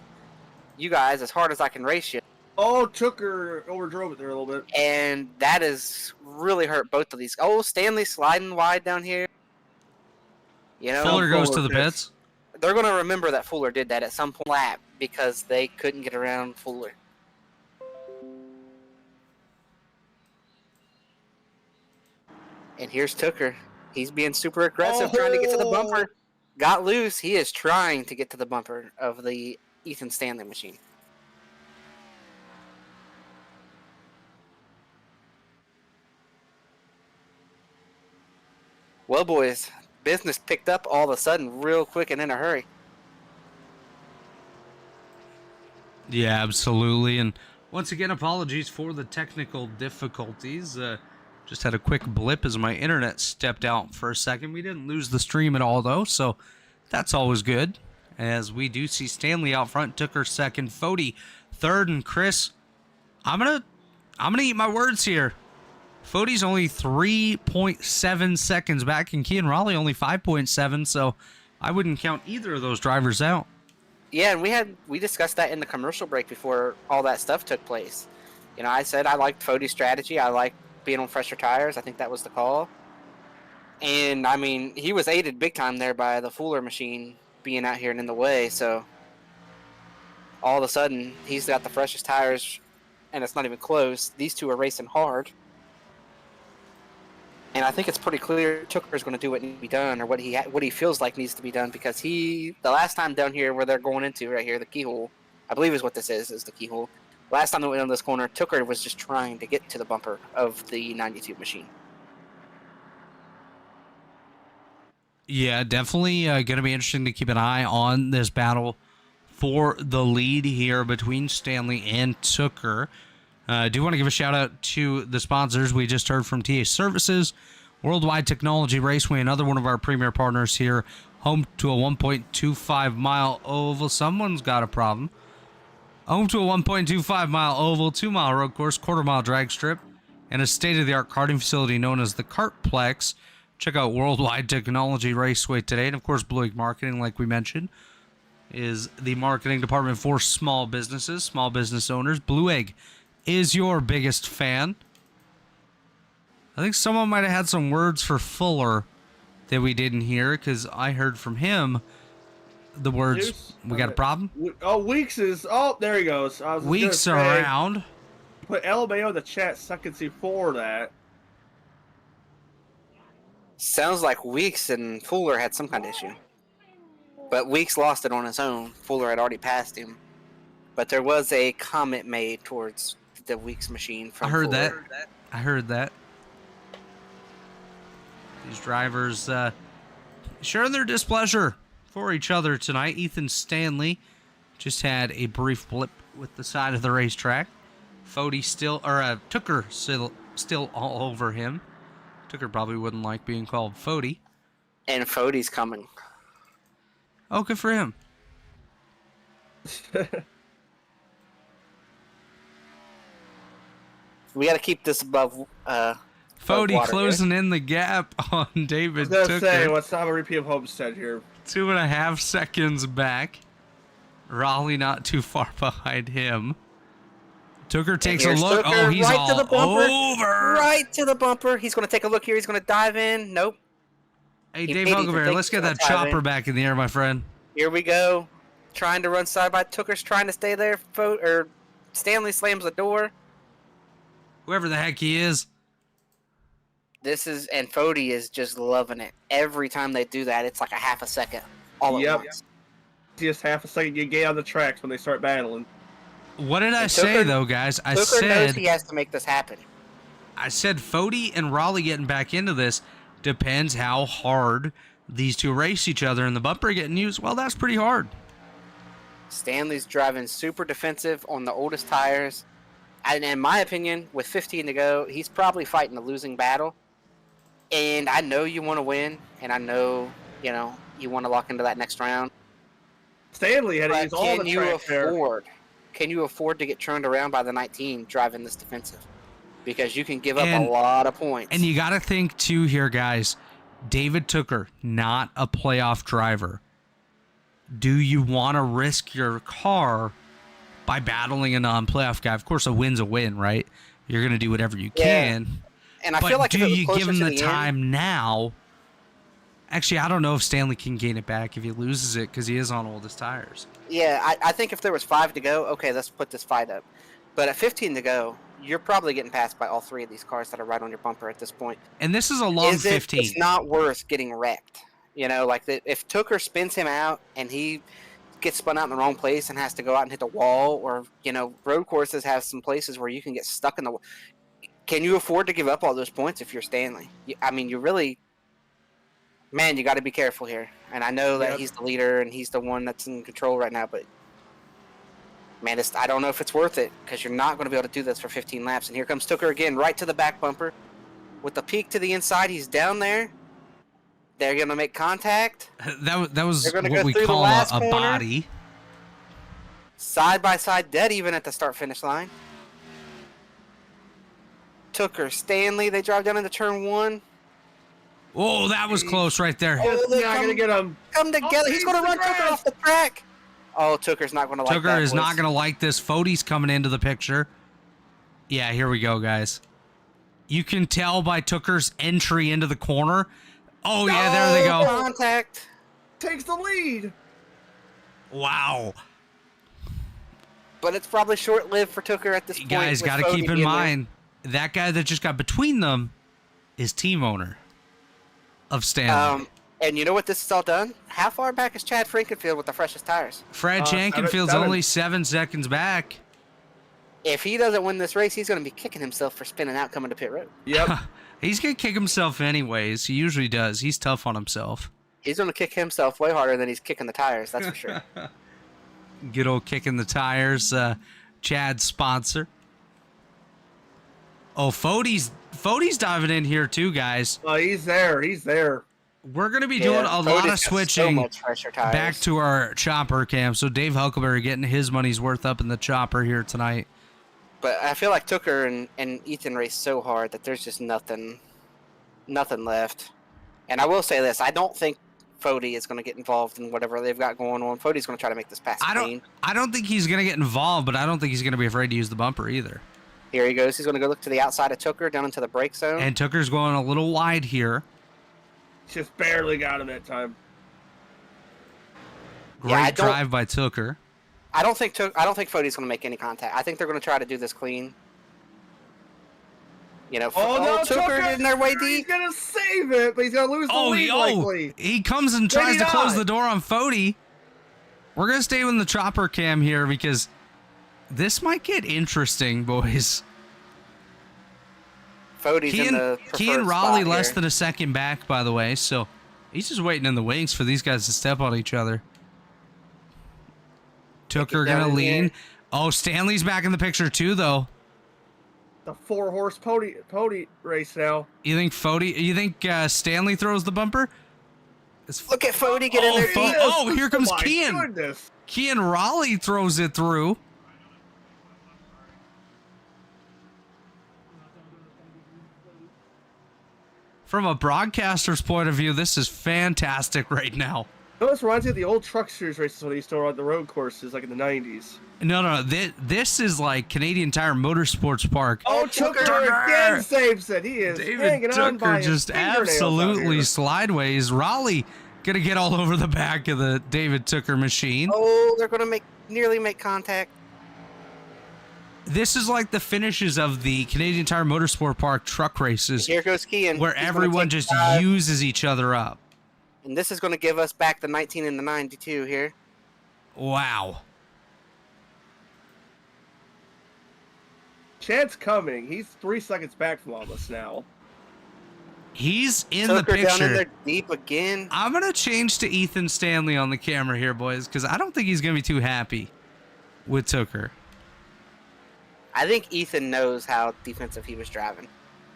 you guys as hard as I can race you. Oh, Tooker overdrove it there a little bit. And that has really hurt both of these. Oh, Stanley sliding wide down here. You know, Fuller goes to the Fuller pits. they're going to remember that Fuller did that at some point lap because they couldn't get around Fuller. And here's Tooker. He's being super aggressive, trying to get to the bumper. Got loose. He is trying to get to the bumper of the Ethan Stanley machine. Well, boys, business picked up all of a sudden real quick and in a hurry. Yeah, absolutely. And once again, apologies for the technical difficulties. Just had a quick blip as my internet stepped out for a second. We didn't lose the stream at all, though, so that's always good. As we do see Stanley out front, Tooker second, Fody third, and Chris, I'm gonna eat my words here. Fody's only 3.7 seconds back, and Kean Raleigh only 5.7, so I wouldn't count either of those drivers out. Yeah, and we discussed that in the commercial break before all that stuff took place. You know, I said I liked Fody's strategy. I liked being on fresher tires. I think that was the call. And, I mean, he was aided big time there by the Fuller machine being out here and in the way, so all of a sudden he's got the freshest tires, and it's not even close. These two are racing hard. And I think it's pretty clear Tooker's going to do what needs to be done, or what he feels like needs to be done, because the last time down here where they're going into right here, the keyhole, I believe is what this is the keyhole. Last time they went on this corner, Tooker was just trying to get to the bumper of the 92 machine. Yeah, definitely going to be interesting to keep an eye on this battle for the lead here between Stanley and Tooker. I do want to give a shout out to the sponsors. We just heard from TA Services, Worldwide Technology Raceway, another one of our premier partners here, home to a 1.25 mile oval. Someone's got a problem. Home to a 1.25 mile oval, 2 mile road course, quarter mile drag strip, and a state of the art karting facility known as the Kartplex. Check out Worldwide Technology Raceway today. And of course, Blue Egg Marketing, like we mentioned, is the marketing department for small businesses, small business owners. Blue Egg is your biggest fan. I think someone might have had some words for Fuller that we didn't hear, because I heard from him the words, we got a problem? Oh, Weeks is... Oh, there he goes. Weeks around. Put LMAO in the chat so I can see for that. Sounds like Weeks and Fuller had some kind of issue. But Weeks lost it on his own. Fuller had already passed him. But there was a comment made towards the Weeks machine from Fuller. I heard that. These drivers sharing their displeasure for each other tonight. Ethan Stanley just had a brief blip with the side of the racetrack. Fody Tooker still all over him. Tooker probably wouldn't like being called Fody. And Fody's coming. Oh, good for him. We got to keep this above Fody water closing in the gap on David I was Tooker. gonna say, let's have a repeat of Homestead here. 2.5 seconds back. Raleigh not too far behind him. Tooker takes a look. Tooker, He's right all to the bumper. over. Right to the bumper. He's going to take a look here. He's going to dive in. Nope. Hey, He Dave didn't even Huckleberry, think let's get he's that gonna dive chopper in. back in the air, my friend. Here we go. Trying to run side by. Tooker's trying to stay there. Stanley slams the door. Whoever the heck he is. And Fody is just loving it. Every time they do that, it's like a half a second all at once. Just half a second you get on the tracks when they start battling. What did I And say, Tooker- though, guys? I Tooker knows said he has to make this happen. Fody and Raleigh getting back into this depends how hard these two race each other, and the bumper getting used. Well, that's pretty hard. Stanley's driving super defensive on the oldest tires. And in my opinion, with 15 to go, he's probably fighting a losing battle. And I know you want to win, and I know, you want to lock into that next round. Stanley had to use all the tracks there. Can you afford to get turned around by the 19 driving this defensive? Because you can give up And- a lot of points. And you got to think, too, here, guys. David Tooker, not a playoff driver. Do you want to risk your car by battling a non-playoff guy? Of course, a win's a win, right? You're going to do whatever you can. And I But feel like do if it was you closer give him to the end- time now? Actually, I don't know if Stanley can gain it back if he loses it, because he is on oldest tires. Yeah, I think if there was 5 to go, okay, let's put this fight up. But at 15 to go, you're probably getting passed by all three of these cars that are right on your bumper at this point. And this is a long 15. It's not worth getting wrecked. You know, like if Tooker spins him out and he gets spun out in the wrong place and has to go out and hit the wall, or, you know, road courses have some places where you can get stuck in the wall. Can you afford to give up all those points if you're Stanley? I mean, you really, man, you got to be careful here. And I know that he's the leader and he's the one that's in control right now, but man, I don't know if it's worth it, because you're not going to be able to do this for 15 laps. And here comes Tooker again, right to the back bumper. With the peak to the inside, he's down there. They're going to make contact. That was what we call a body. Side by side, dead even at the start-finish line. Tooker, Stanley, they drive down into turn 1. Oh, that was close right there. Oh, they're not going to get him. Come together. He's going to run Tooker off the track. Oh, Tooker's not going to like that. Tooker is not going to like this. Fode's coming into the picture. Yeah, here we go, guys. You can tell by Tooker's entry into the corner. Oh, yeah, there they go. Contact. Takes the lead. Wow. But it's probably short-lived for Tooker at this point. You guys got to keep in mind, that guy that just got between them is team owner of Stanley. And you know what this is all done? How far back is Chad Frankenfield with the freshest tires? Fred Jankenfield's only 7 seconds back. If he doesn't win this race, he's going to be kicking himself for spinning out coming to pit road. Yep. He's going to kick himself anyways. He usually does. He's tough on himself. He's going to kick himself way harder than he's kicking the tires, that's for sure. Good old kicking the tires. Chad's sponsor. Oh, Fode's diving in here too, guys. Oh, he's there. He's there. We're going to be doing a lot of switching so back to our chopper cam. So Dave Huckleberry getting his money's worth up in the chopper here tonight. But I feel like Tooker and Ethan raced so hard that there's just nothing left. And I will say this, I don't think Fode is going to get involved in whatever they've got going on. Fode's going to try to make this pass clean. I don't think he's going to get involved, but I don't think he's going to be afraid to use the bumper either. Here he goes. He's going to go look to the outside of Tooker down into the brake zone. And Tooker's going a little wide here. Just barely got him that time. Great drive by Tooker. I don't think Fode's going to make any contact. I think they're going to try to do this clean. You know, Tooker in their way deep. He's going to save it, but he's going to lose the lead likely. He comes and tries to close the door on Fode. We're going to stay with the chopper cam here because this might get interesting, boys. Fode's in the Key and Raleigh less than a second back, by the way, so he's just waiting in the wings for these guys to step on each other. Tooker going to lean. Oh, Stanley's back in the picture too, though. The 4-horse pony race now. You think Stanley throws the bumper? Look at Fode get in there. Here comes Kean. Goodness. Kean Raleigh throws it through. From a broadcaster's point of view, this is fantastic right now. This reminds me of the old truck series races when they used to run the road courses, like in the 90s. No. This is like Canadian Tire Motorsports Park. Oh, Tooker again saves it. He is hanging on by his just absolutely slideways. Raleigh gonna get all over the back of the David Tooker machine. Oh, they're gonna nearly make contact. This is like the finishes of the Canadian Tire Motorsport Park truck races. Here goes Kean. Where everyone just uses each other up. And this is going to give us back the 19 and the 92 here. Wow. Chad's coming. He's 3 seconds back from all this now. He's in Tooker the picture. Down in there deep again. I'm going to change to Ethan Stanley on the camera here, boys, because I don't think he's going to be too happy with Tooker. I think Ethan knows how defensive he was driving.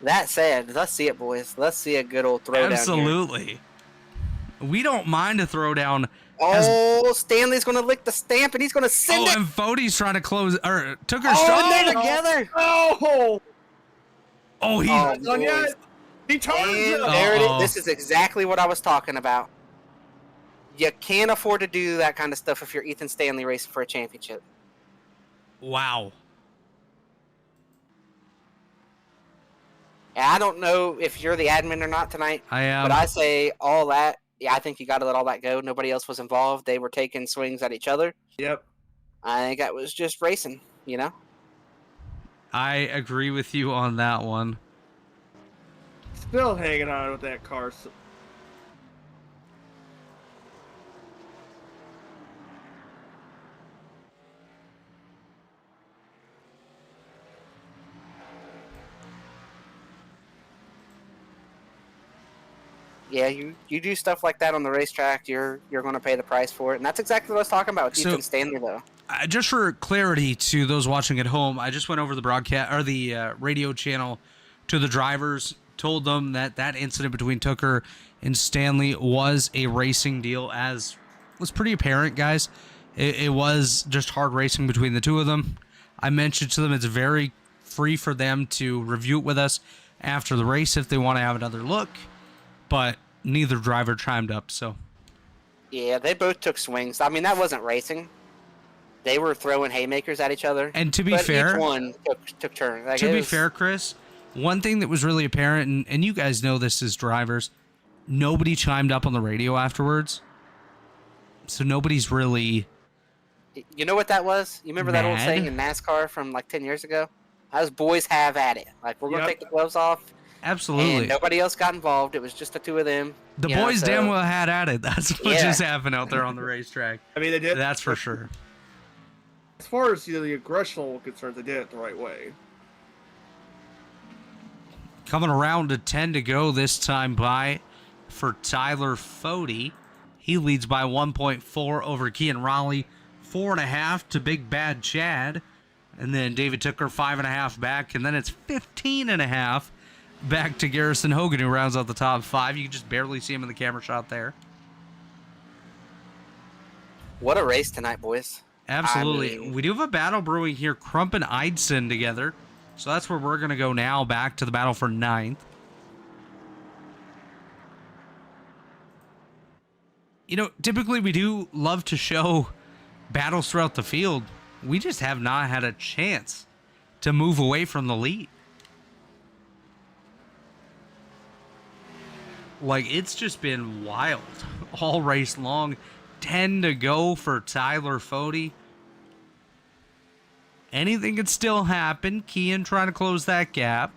That said, let's see it, boys. Let's see a good old throwdown. Absolutely. We don't mind a throwdown. Stanley's going to lick the stamp, and he's going to send it. And Fode's trying to close. Or Tooker's they're together. He's done yet. He turns it. There it is. This is exactly what I was talking about. You can't afford to do that kind of stuff if you're Ethan Stanley racing for a championship. Wow. And I don't know if you're the admin or not tonight. I am. But I say all that. Yeah, I think you got to let all that go. Nobody else was involved. They were taking swings at each other. Yep. I think that was just racing, you know? I agree with you on that one. Still hanging on with that car. Yeah, you do stuff like that on the racetrack, you're going to pay the price for it, and that's exactly what I was talking about with Ethan Stanley, though. Just for clarity to those watching at home, I just went over the broadcast or the radio channel to the drivers, told them that that incident between Tooker and Stanley was a racing deal, as was pretty apparent, guys. It was just hard racing between the two of them. I mentioned to them it's very free for them to review it with us after the race if they want to have another look, but neither driver chimed up, so. Yeah, they both took swings. I mean, that wasn't racing. They were throwing haymakers at each other. And to be fair, each one took turns. Like, to be fair, Chris, one thing that was really apparent, and you guys know this as drivers, nobody chimed up on the radio afterwards. So nobody's really... You know what that was? You remember that old saying in NASCAR from like 10 years ago? Us boys have at it. Like, we're going to take the gloves off. Absolutely. And nobody else got involved. It was just the two of them. The boys damn well had at it. That's what just happened out there on the racetrack. I mean, they did. That's for sure. As far as the aggression level concerns, they did it the right way. Coming around to 10 to go this time by for Tyler Fody. He leads by 1.4 over Kean Raleigh. 4.5 to Big Bad Chad. And then David Tooker 5.5 back. And then it's 15.5 back to Garrison Hogan, who rounds out the top 5. You can just barely see him in the camera shot there. What a race tonight, boys. Absolutely. I mean, we do have a battle brewing here. Crump and Eidson together. So that's where we're going to go now, back to the battle for 9th. You know, typically we do love to show battles throughout the field. We just have not had a chance to move away from the lead. Like, it's just been wild all race long. 10 to go for Tyler Fody. Anything could still happen. Kean trying to close that gap.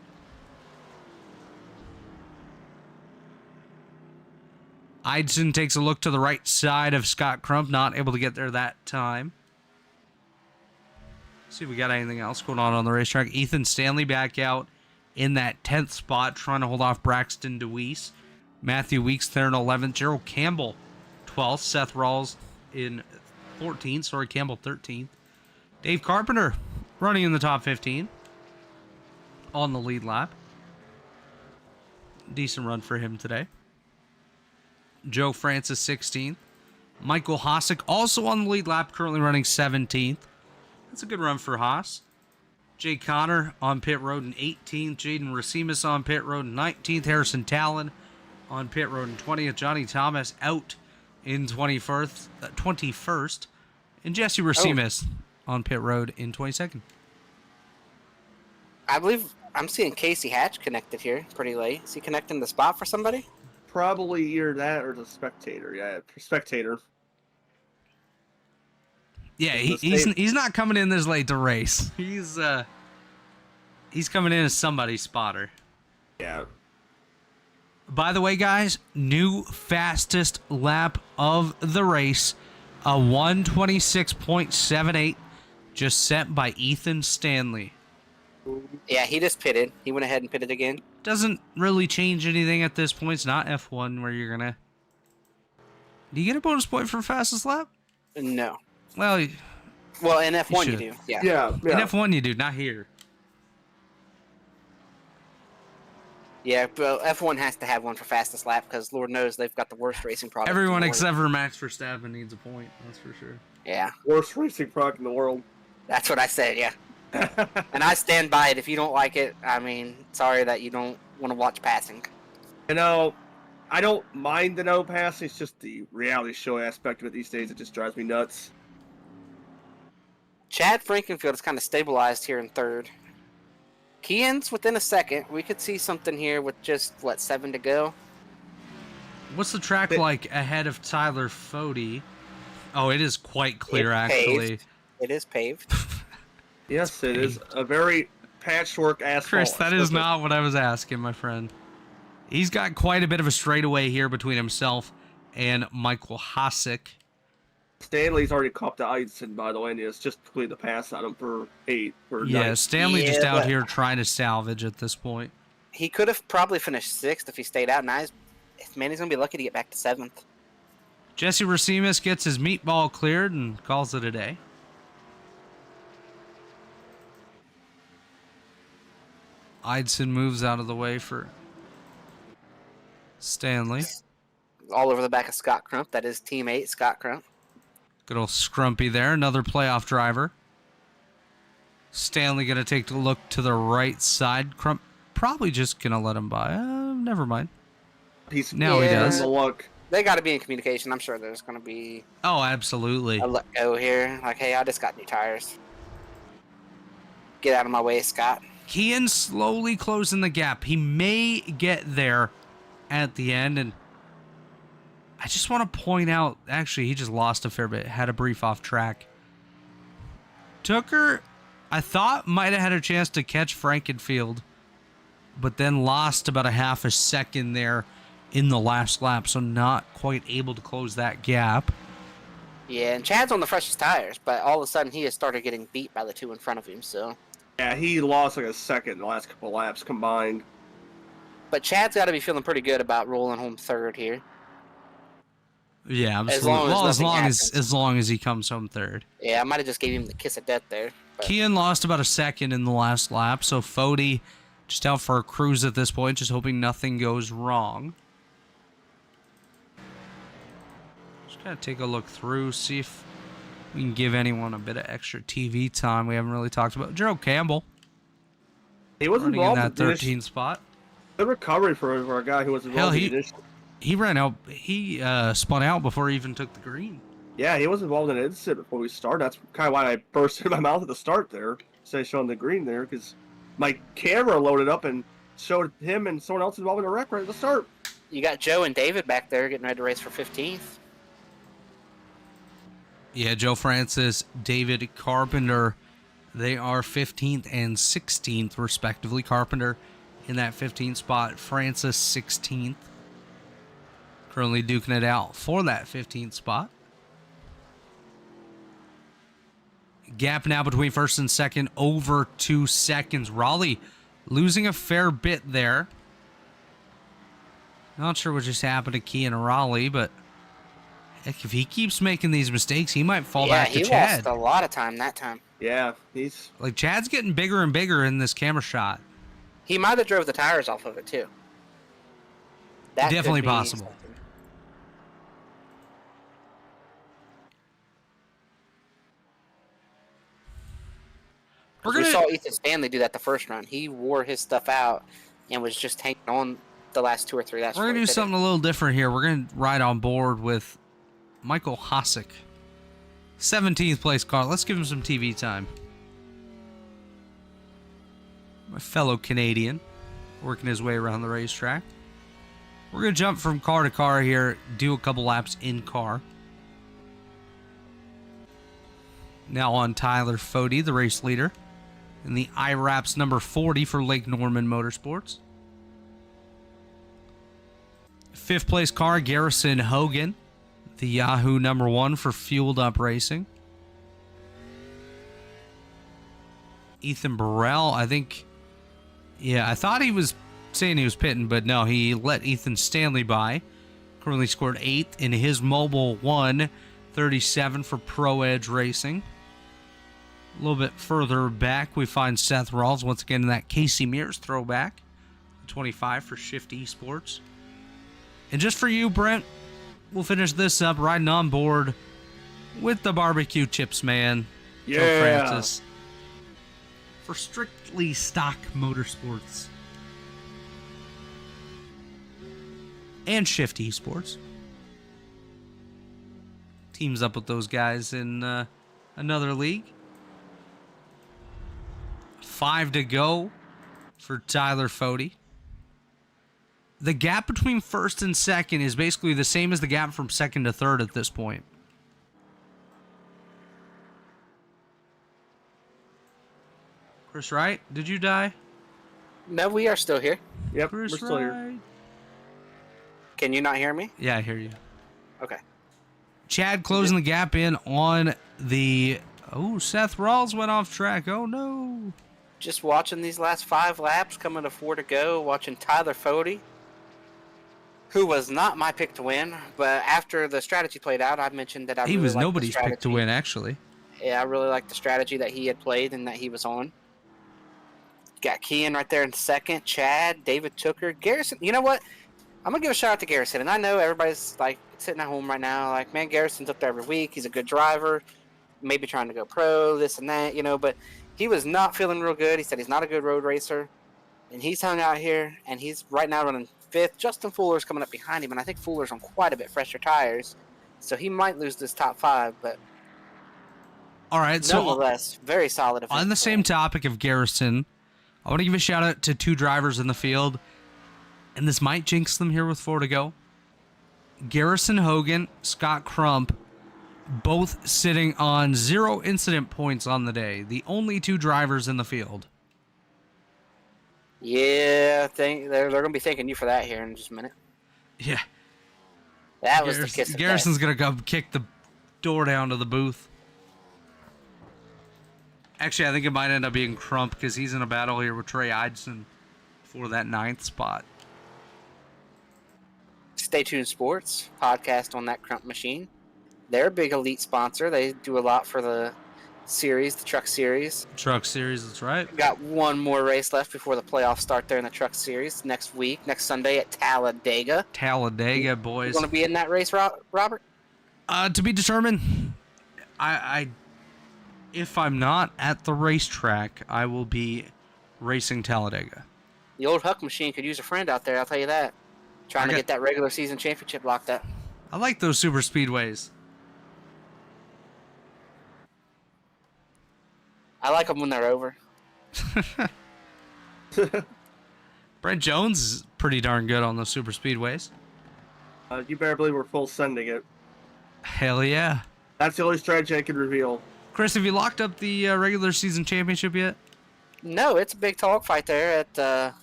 Eidson takes a look to the right side of Scott Crump, not able to get there that time. See if we got anything else going on the racetrack. Ethan Stanley back out in that 10th spot, trying to hold off Braxton DeWeese. Matthew Weeks there in 11th. Gerald Campbell 12th. Seth Rawls in 14th. Sorry, Campbell 13th. Dave Carpenter running in the top 15 on the lead lap. Decent run for him today. Joe Francis 16th. Michael Hosick also on the lead lap, currently running 17th. That's a good run for Haas. Jay Connor on pit road in 18th. Jaden Racimus on pit road in 19th. Harrison Talon on pit road in 20th. Johnny Thomas out in 21st. And Jesse Racimus on pit road in 22nd. I believe I'm seeing Casey Hatch connected here pretty late. Is he connecting the spot for somebody? Probably either that or the spectator. Yeah, spectator. Yeah, he's not coming in this late to race. He's coming in as somebody's spotter. Yeah. By the way, guys, new fastest lap of the race, a 1:26.78, just set by Ethan Stanley. Yeah, he just pitted. He went ahead and pitted again. Doesn't really change anything at this point. It's not F1 where you're gonna... Do you get a bonus point for fastest lap? No. Well, in F1 you do. Yeah. in F1 you do, not here. Yeah, but F1 has to have one for fastest lap because Lord knows they've got the worst racing product. Everyone except for Max Verstappen needs a point. That's for sure. Yeah. Worst racing product in the world. That's what I said, yeah. And I stand by it. If you don't like it, I mean, sorry that you don't want to watch passing. You know, I don't mind the no passing. It's just the reality show aspect of it these days. It just drives me nuts. Chad Frankenfield is kind of stabilized here in third. Kean's within a second. We could see something here with just, 7 to go? What's the track like ahead of Tyler Fody? Oh, it is quite clear, actually. It is paved. Yes, it is a very patchwork asphalt. Chris, that is not what I was asking, my friend. He's got quite a bit of a straightaway here between himself and Michael Hasek. Stanley's already caught the Eidson, by the way, and he has just completed the pass on him for 8. Yeah, 9. Stanley just out but here trying to salvage at this point. he could have probably finished 6th if he stayed out. Now, man, he's going to be lucky to get back to 7th. Jesse Racimus gets his meatball cleared and calls it a day. Eidson moves out of the way for Stanley. All over the back of Scott Crump. That is teammate Scott Crump. Good old Scrumpy there. Another playoff driver. Stanley going to take a look to the right side. Crump probably just going to let him by. Never mind. He does. The luck. They got to be in communication. I'm sure there's going to be Oh, absolutely. a let go here. Like, hey, I just got new tires. Get out of my way, Scott. Kian slowly closing the gap. He may get there at the end, and I just want to point out, actually, he just lost a fair bit. Had a brief off track. Tucker, I thought, might have had a chance to catch Frankenfield, but then lost about a half a second there in the last lap, so not quite able to close that gap. Yeah, and Chad's on the freshest tires, but all of a sudden he has started getting beat by the 2 in front of him, so... Yeah, he lost like a second in the last couple laps combined. But Chad's got to be feeling pretty good about rolling home 3rd here. Yeah, absolutely. As long as well, nothing happens. as long as he comes home 3rd. Yeah, I might have just gave him the kiss of death there. But Kian lost about a second in the last lap, so Fody just out for a cruise at this point, just hoping nothing goes wrong. Just gotta take a look through, see if we can give anyone a bit of extra TV time. We haven't really talked about Gerald Campbell He was running in involved that in 13 spot. the recovery for a guy who was Hell, involved in the he ran out. He spun out before he even took the green. Yeah, he was involved in an incident before we started. That's kind of why I burst in my mouth at the start there, say showing the green there, because my camera loaded up and showed him and someone else involved in a wreck right at the start. you got Joe and David back there getting ready to race for 15th. Yeah, Joe Francis, David Carpenter, they are 15th and 16th, respectively. Carpenter in that 15th spot, Francis 16th. Currently duking it out for that 15th spot. Gap now between first and second, over 2 seconds. Raleigh losing a fair bit there. Not sure what just happened to Kean Raleigh, but heck, if he keeps making these mistakes, he might fall back to he Chad. lost a lot of time that time. Yeah, he's... Like, Chad's getting bigger and bigger in this camera shot. He might have drove the tires off of it, too. That could Definitely be possible. something. We saw Ethan Stanley do that the first run. He wore his stuff out and was just hanging on the last 2 or 3 laps. We're going to do something a little different here. We're going to ride on board with Michael Hasek. 17th place car. Let's give him some TV time. My fellow Canadian, working his way around the racetrack. We're going to jump from car to car here, do a couple laps in car. Now on Tyler Fody, the race leader, in the IRAPS number 40 for Lake Norman Motorsports. 5th place car, Garrison Hogan, the Yahoo number 1 for Fueled Up Racing. Ethan Burrell, I think, yeah, I thought he was saying he was pitting, but no, he let Ethan Stanley by. Currently scored 8th in his Mobile 137 for Pro Edge Racing. A little bit further back, we find Seth Rawls, once again in that Casey Mears throwback. 25 for Shift Esports. And just for you, Brent, we'll finish this up riding on board with the barbecue chips man, Yeah. Joe Francis, for Strictly Stock Motorsports and Shift Esports. Teams up with those guys in another league. 5 to go for Tyler Fody. The gap between first and second is basically the same as the gap from second to third at this point. Chris Wright, did you die? No, we are still here. Yep, Chris we're still here. Wright. Can you not hear me? Yeah, I hear you. Okay. Chad closing the gap in on the... Oh, Seth Rawls went off track. Oh, no. Just watching these last 5 laps, coming to 4 to go, watching Tyler Fody, who was not my pick to win, but after the strategy played out, I mentioned that He really was liked the nobody's pick to strategy. win, actually. Yeah, I really liked the strategy that he had played and that he was on. Got Kean right there in second, Chad, David Tooker, Garrison. You know what? I'm going to give a shout out to Garrison, and I know everybody's like sitting at home right now like, man, Garrison's up there every week. He's a good driver, maybe trying to go pro, this and that, but he was not feeling real good. He said he's not a good road racer, and he's hung out here, and he's right now running 5th. Justin Fuller's coming up behind him, and I think Fuller's on quite a bit fresher tires, so he might lose this top 5, but All right, so nonetheless, very solid. on the same topic of Garrison, I want to give a shout out to 2 drivers in the field, and this might jinx them here with 4 to go. Garrison Hogan, Scott Crump, both sitting on 0 incident points on the day. The only 2 drivers in the field. Yeah, they're going to be thanking you for that here in just a minute. Yeah. That was the kiss of Garrison's death. going to come kick the door down to the booth. Actually, I think it might end up being Crump because he's in a battle here with Trey Idson for that 9th spot. Stay Tuned Sports podcast on that Crump machine. They're a big elite sponsor. They do a lot for the series, the truck series. Truck series, that's right. Got one more race left before the playoffs start there in the truck series next week, next Sunday at Talladega. Talladega, boys. You want to be in that race, Robert? To be determined. If I'm not at the racetrack, I will be racing Talladega. The old Huck machine could use a friend out there, I'll tell you that. Trying to get that regular season championship locked up. I like those super speedways. I like them when they're over. Brent Jones is pretty darn good on those super speedways. You better believe we're full sending it. Hell yeah. That's the only strategy I can reveal. Chris, have you locked up the regular season championship yet? No, it's a big talk fight there at,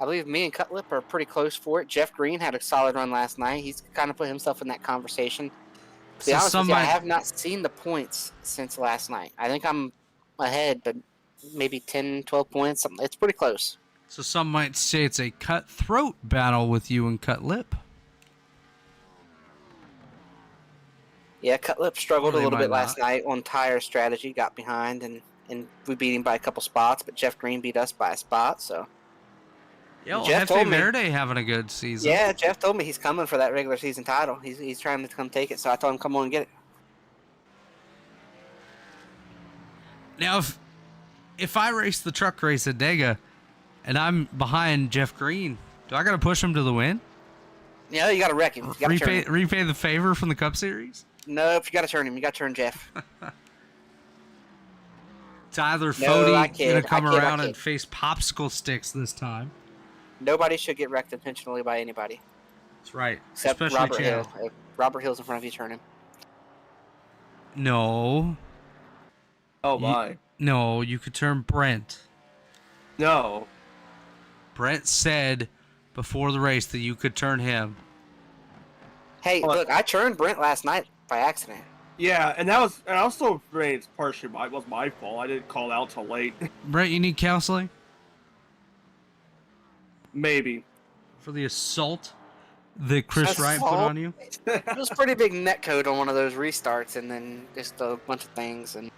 I believe me and Cutlip are pretty close for it. Jeff Green had a solid run last night. He's kind of put himself in that conversation. To be honest with you, I have not seen the points since last night. I think I'm ahead, but maybe 10, 12 points. Something. It's pretty close. So some might say it's a cutthroat battle with you and Cutlip. Yeah, Cutlip struggled Or a they little bit might last not. night on tire strategy, got behind, and we beat him by a couple spots, but Jeff Green beat us by a spot, so. Yo, Jeff Jeff told me- Verde having a good season. Yeah, Jeff told me he's coming for that regular season title. He's trying to come take it, so I told him come on and get it. Now, if I race the truck race at Dega and I'm behind Jeff Green, do I got to push him to the win? Yeah, you got to wreck him. You gotta turn him. Repay the favor from the Cup Series? Nope, you got to turn him. You got to turn Jeff. Tyler I Fody kid. going to come I kid. around and face popsicle sticks this time. Nobody should get wrecked intentionally by anybody. That's right. Except Especially Robert Chad. Hill. If Robert Hill's in front of you, turn him. No. Oh my. No, you could turn Brent. No. Brent said before the race that you could turn him. Hey, Hold on. look, I turned Brent last night by accident. Yeah, and I also mean, it's partially was my fault. I didn't call out till late. Brent, you need counseling Maybe. for the assault that Chris Wright put Assault? on you? It was a pretty big net code on one of those restarts, and then just a bunch of things, and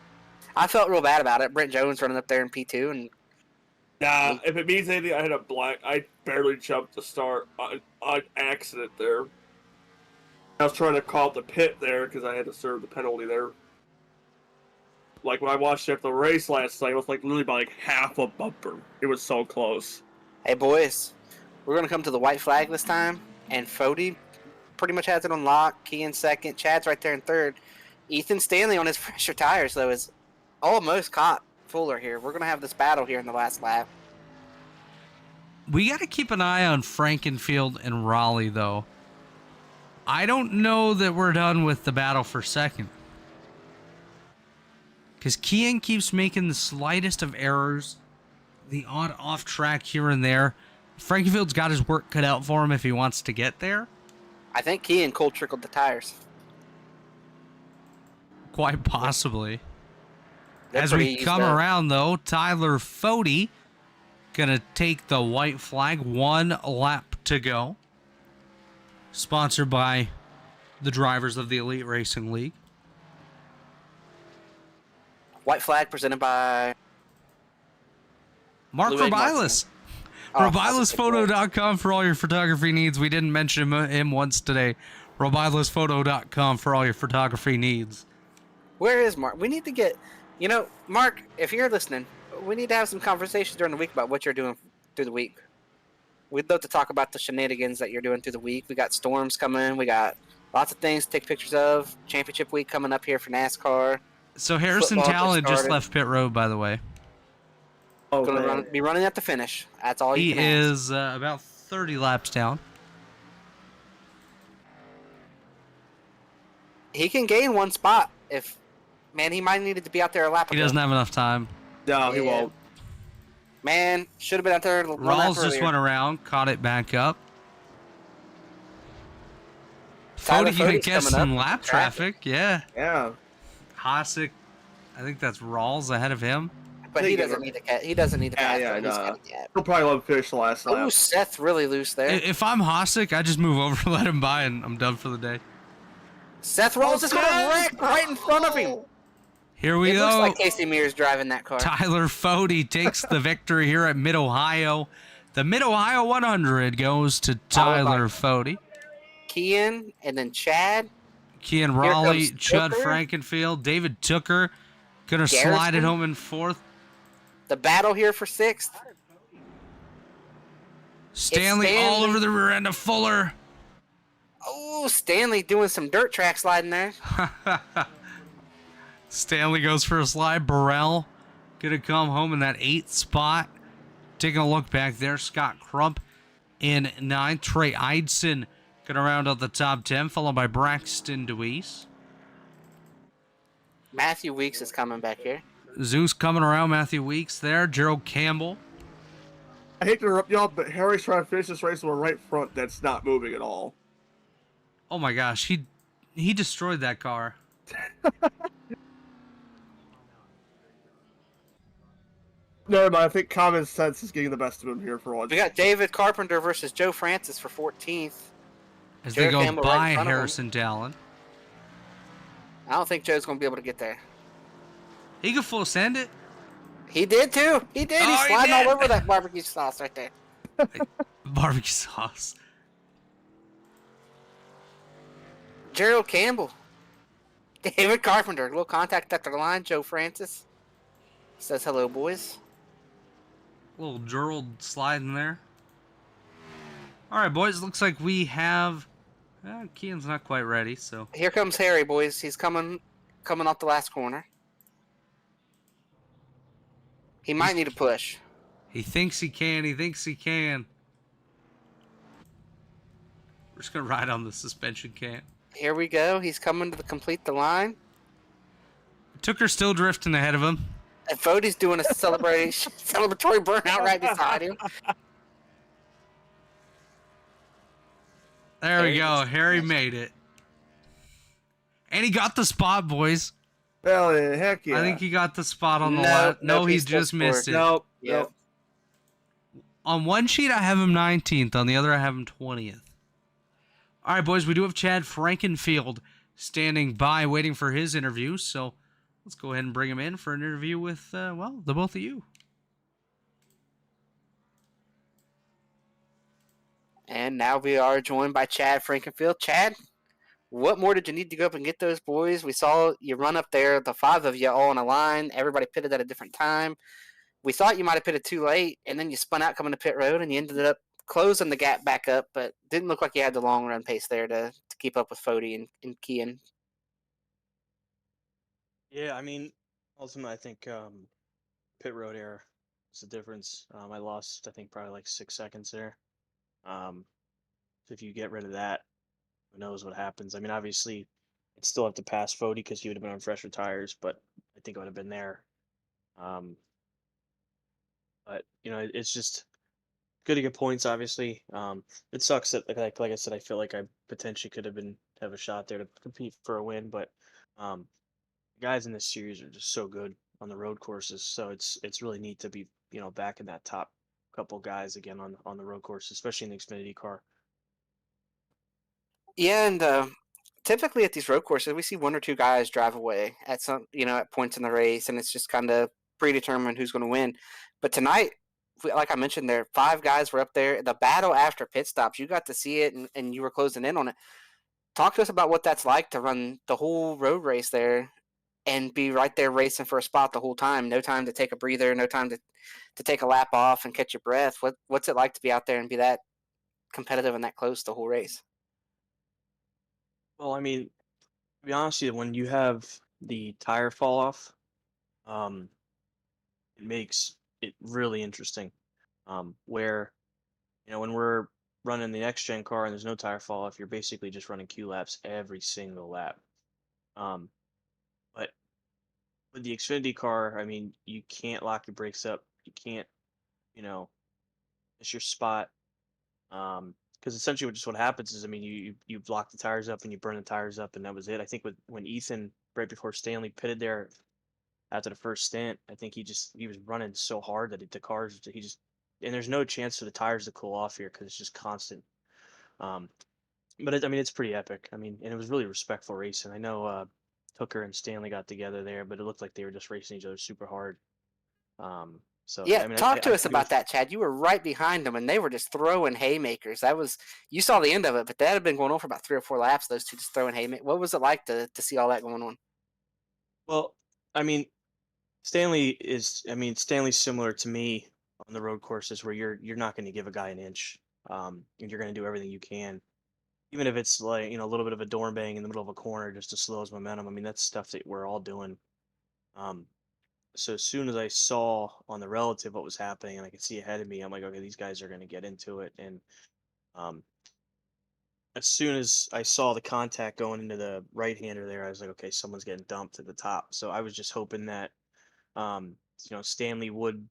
I felt real bad about it. Brent Jones running up there in P2, and Nah, if it means anything, I had a black. I barely jumped to start on accident there. I was trying to call up the pit there because I had to serve the penalty there. Like when I watched after the race last night, it was like literally by like half a bumper. It was so close. hey, boys, we're going to come to the white flag this time, and Fody pretty much has it on lock. Key in second. Chad's right there in third. Ethan Stanley on his fresher tires, though, is almost caught Fuller here. We're going to have this battle here in the last lap. We got to keep an eye on Frankenfield and Raleigh, though. I don't know that we're done with the battle for second. Because Kian keeps making the slightest of errors the odd off track here and there. Frankfield's got his work cut out for him if he wants to get there. I think Kean cold trickled the tires. Quite possibly. They're As we pretty used come up. around, though, Tyler Fody gonna take the white flag. 1 lap to go. Sponsored by the drivers of the Elite Racing League. White flag presented by Mark Blue Egg Rebilas. Oh, that's a good boy. RebilasPhoto.com for all your photography needs. We didn't mention him once today. RebilasPhoto.com for all your photography needs. Where is Mark? We need to get, Mark, if you're listening, we need to have some conversations during the week about what you're doing through the week. We'd love to talk about the shenanigans that you're doing through the week. We got storms coming. We got lots of things to take pictures of. Championship week coming up here for NASCAR. So Harrison Football just Talon just started. left pit road, by the way. Oh, Going man. to be running at the finish. That's all He you can ask. is about 30 laps down. He can gain one spot if, man, he might have needed to be out there a lap He ago. doesn't have enough time. No, he Yeah. won't. Man, should have been out there one lap Rawls just earlier. went around, caught it back up. Tyler Fody gonna Fody's get coming some up. lap traffic. Yeah. Yeah. Hasek, I think that's Rawls ahead of him. But he doesn't need to. He doesn't need to. pass Yeah, him. He's no. got a gap. He'll probably let him finish the last Oh, lap. Seth really loose there. If I'm Hasek, I just move over, let him by, and I'm done for the day. Seth Rolls is going to wreck right in front of him. Here we It go. looks like Casey Mears driving that car. Tyler Fody takes the victory here at Mid-Ohio. The Mid-Ohio 100 goes to Tyler Fody. Kean and then Chad. Kian Here Raleigh, comes Chud Tooker. Frankenfield, David Tooker gonna slide it Garrison. home in 4th. The battle here for 6th. Stanley all Stanley. over the rear end of Fuller. Oh, Stanley doing some dirt track sliding there. Stanley goes for a slide. Burrell gonna come home in that 8th spot. Taking a look back there, Scott Crump in 9th. Trey Eidson gonna round out the top 10, followed by Braxton Deweese. Matthew Weeks is coming back here. Zeus coming around. Matthew Weeks there. Gerald Campbell. I hate to interrupt y'all, but Harry's trying to finish this race with a right front that's not moving at all. Oh my gosh, he destroyed that car. Never mind, I think common sense is getting the best of him here for once. We got David Carpenter versus Joe Francis for 14th. As Jared they go Campbell right in by front of him. Harrison Dallin. I don't think Joe's going to be able to get there. He could full send it. He did too. He did. Oh, He's he sliding did. all over that barbecue sauce right there. Barbecue sauce. Gerald Campbell. David Carpenter. A little contact after the line. Joe Francis says hello, boys. Little Gerald sliding there. All right, boys. Looks like we have. Kean's not quite ready, so Here comes Harry, boys. He's coming off the last corner. He might need a push. he thinks he can. He thinks he can. We're just gonna ride on the suspension can. Here we go. He's coming to complete the line. Tooker still drifting ahead of him. And Fody's doing a celebratory burnout right beside him. There we Harry go. gets the Harry finish. made it, and he got the spot, boys. Hell yeah, heck yeah. I think he got the spot on the Nope, left. nope, No, he he still just missed it. scored. Nope. Yep. Nope. On one sheet, I have him 19th. On the other, I have him 20th. All right, boys, we do have Chad Frankenfield standing by waiting for his interview. So let's go ahead and bring him in for an interview with, the both of you. And now we are joined by Chad Frankenfield. Chad, what more did you need to go up and get those boys? We saw you run up there, the 5 of you all on a line. Everybody pitted at a different time. We thought you might have pitted too late, and then you spun out coming to pit road, and you ended up closing the gap back up, but didn't look like you had the long run pace there to keep up with Fody and Kean. Yeah, I mean, ultimately, I think pit road error is the difference. I lost, I think, probably like 6 seconds there. So if you get rid of that, who knows what happens? I mean, obviously, I'd still have to pass Fody because he would have been on fresher tires, but I think I would have been there. But it's just good to get points. Obviously, it sucks that like I said, I feel like I potentially could have a shot there to compete for a win, but um, guys in this series are just so good on the road courses. So it's really neat to be back in that top couple guys again on the road course, especially in the Xfinity car. Yeah, and typically at these road courses, we see one or two guys drive away at at points in the race, and it's just kind of predetermined who's going to win. But tonight, like I mentioned, there 5 guys were up there. The battle after pit stops, you got to see it, and you were closing in on it. Talk to us about what that's like to run the whole road race there and be right there racing for a spot the whole time. No time to take a breather, no time to take a lap off and catch your breath. What's it like to be out there and be that competitive and that close the whole race? Well, I mean, to be honest with you, when you have the tire fall off, um, it makes it really interesting. Where when we're running the next gen car and there's no tire fall off, you're basically just running Q laps every single lap. Um, but with the Xfinity car, I mean, you can't lock your brakes up. You can't, you know, it's your spot. Because essentially, what happens is, I mean, you block the tires up and you burn the tires up, and that was it. I think when Ethan right before Stanley pitted there after the first stint, I think he was running so hard that the cars he just and there's no chance for the tires to cool off here because it's just constant. Um, but I mean, it's pretty epic. I mean, and it was really respectful racing. I know Hooker and Stanley got together there, but it looked like they were just racing each other super hard. So Yeah, I mean, talk I to us think it about was that, Chad. You were right behind them, and they were just throwing haymakers. You saw the end of it, but that had been going on for about 3 or 4 laps. Those two just throwing haymakers. What was it like to see all that going on? well. I mean, I mean, Stanley's similar to me on the road courses where you're not going to give a guy an inch, and you're going to do everything you can, even if it's like a little bit of a door bang in the middle of a corner just to slow his momentum. I mean, that's stuff that we're all doing. Um, so as soon as I saw on the relative what was happening and I could see ahead of me, I'm like, okay, these guys are going to get into it. And um, as soon as I saw the contact going into the right hander there, I was like, okay, someone's getting dumped at the top. So I was just hoping that um, Stanley would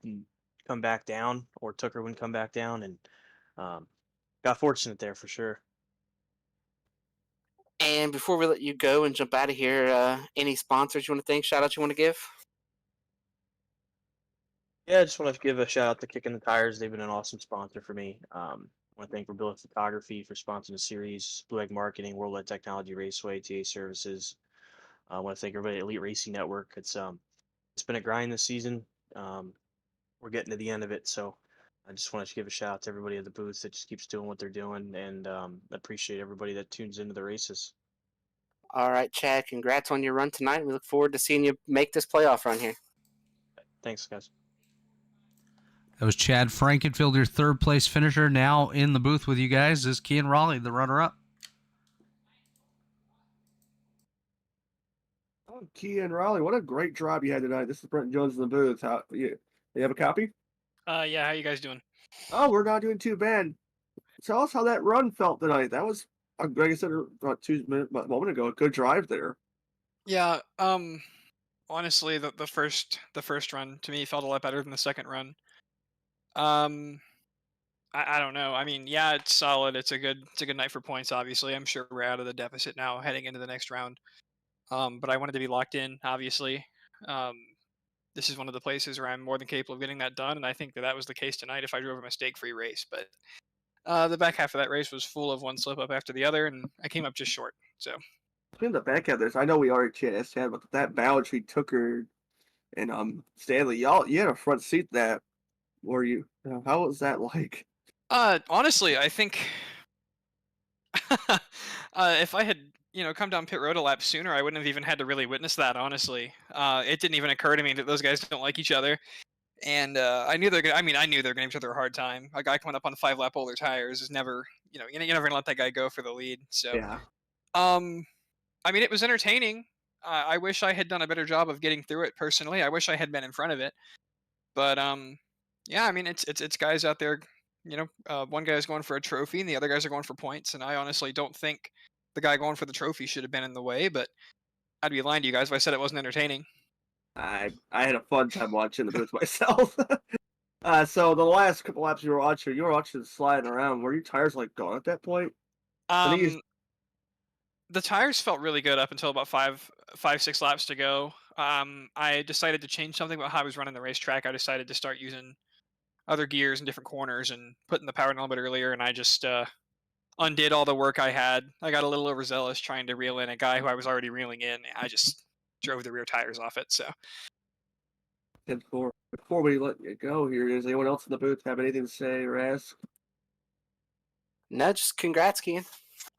come back down or Tucker wouldn't come back down, and um, got fortunate there for sure. And before we let you go and jump out of here, any sponsors you want to thank, shout out you want to give? Yeah, I just want to give a shout out to Kicking the Tires. They've been an awesome sponsor for me. I want to thank Rebilas Photography for sponsoring the series, Blue Egg Marketing, Worldwide Technology Raceway, TA Services. I want to thank everybody at Elite Racing Network. It's been a grind this season. We're getting to the end of it, so I just want to give a shout out to everybody at the booth that just keeps doing what they're doing, and appreciate everybody that tunes into the races. All right, Chad, congrats on your run tonight. We look forward to seeing you make this playoff run here. Thanks, guys. That was Chad Frankenfield, your third place finisher. Now in the booth with you guys is Kean Raleigh, the runner-up. Oh, Kia and Raleigh, what a great drive you had tonight. This is Brent Jones in the booth. You have a copy? Yeah, how you guys doing? Oh, we're not doing too bad. Tell us how that run felt tonight. That was, like I said about 2 minutes, a moment ago, a good drive there. Yeah, honestly, the first run to me felt a lot better than the second run. Um, I don't know. I mean, yeah, it's solid. It's a good night for points. Obviously, I'm sure we're out of the deficit now, heading into the next round. But I wanted to be locked in. Obviously, um, this is one of the places where I'm more than capable of getting that done, and I think that was the case tonight if I drove a mistake-free race. But the back half of that race was full of one slip up after the other, and I came up just short. So. In the back of this, I know we already chatted about that balance between Tucker and Stanley. You had a front seat that. Were you? How was that like? Honestly, I think if I had, come down pit road a lap sooner, I wouldn't have even had to really witness that. Honestly, it didn't even occur to me that those guys don't like each other, and I knew they're gonna. I mean, I knew they're gonna give each other a hard time. A guy coming up on 5 lap older tires is never, you're never gonna let that guy go for the lead. So, Yeah. I mean, it was entertaining. I wish I had done a better job of getting through it personally. I wish I had been in front of it, but yeah, I mean, it's guys out there. One guy's going for a trophy, and the other guys are going for points. And I honestly don't think the guy going for the trophy should have been in the way. But I'd be lying to you guys if I said it wasn't entertaining. I had a fun time watching the booth myself. So the last couple laps you were watching sliding around. Were your tires like gone at that point? I think you. The tires felt really good up until about 6 laps to go. I decided to change something about how I was running the racetrack. I decided to start using other gears in different corners and putting the power down a little bit earlier, and I just undid all the work I had. I got a little overzealous trying to reel in a guy who I was already reeling in. I just drove the rear tires off it. So And before we let you go here, does anyone else in the booth have anything to say or ask? No, just congrats, Kean.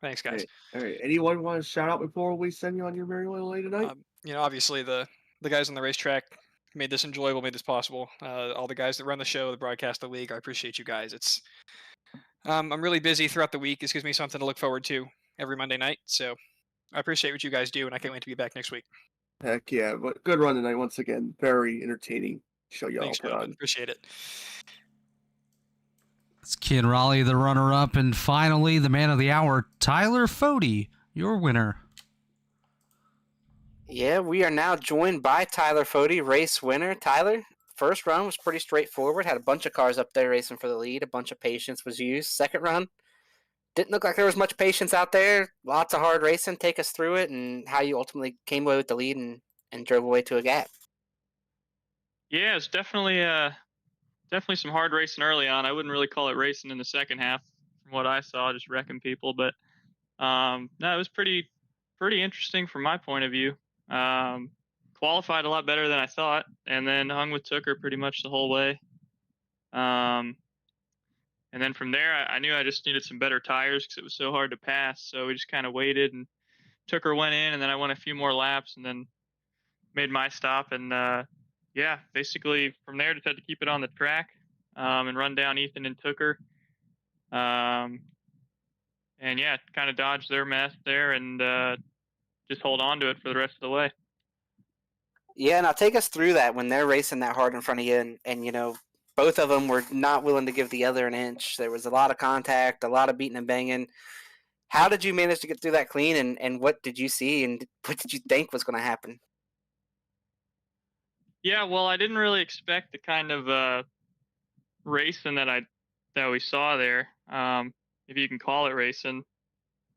thanks, guys. All right. Anyone want to shout out before we send you on your merry little way tonight? Obviously the guys on the racetrack made this enjoyable, made this possible. All the guys that run the show, the broadcast, the league. I appreciate you guys. It's I'm really busy throughout the week. This gives me something to look forward to every Monday night. So I appreciate what you guys do, and I can't wait to be back next week. Heck yeah! But good run tonight once again. Very entertaining show y'all Thanks, put gentlemen. on. Appreciate it. It's Kid Raleigh, the runner-up, and finally the man of the hour, Tyler Fody, your winner. Yeah, we are now joined by Tyler Fody, race winner. Tyler, first run was pretty straightforward. Had a bunch of cars up there racing for the lead. A bunch of patience was used. Second run, didn't look like there was much patience out there. Lots of hard racing. Take us through it and how you ultimately came away with the lead and drove away to a gap. Yeah, it's definitely some hard racing early on. I wouldn't really call it racing in the second half from what I saw, just wrecking people. But no, it was pretty interesting from my point of view. Qualified a lot better than I thought, and then hung with Tooker pretty much the whole way. And then from there, I knew I just needed some better tires because it was so hard to pass. So we just kind of waited, and Tooker went in, and then I went a few more laps, and then made my stop. And yeah, basically from there, just had to keep it on the track and run down Ethan and Tooker. And yeah, kind of dodge their mess there and just hold on to it for the rest of the way. Yeah, now take us through that when they're racing that hard in front of you, and you know, both of them were not willing to give the other an inch. There was a lot of contact, a lot of beating and banging. How did you manage to get through that clean, and what did you see, and what did you think was going to happen? Yeah, well, I didn't really expect the kind of racing that we saw there, if you can call it racing.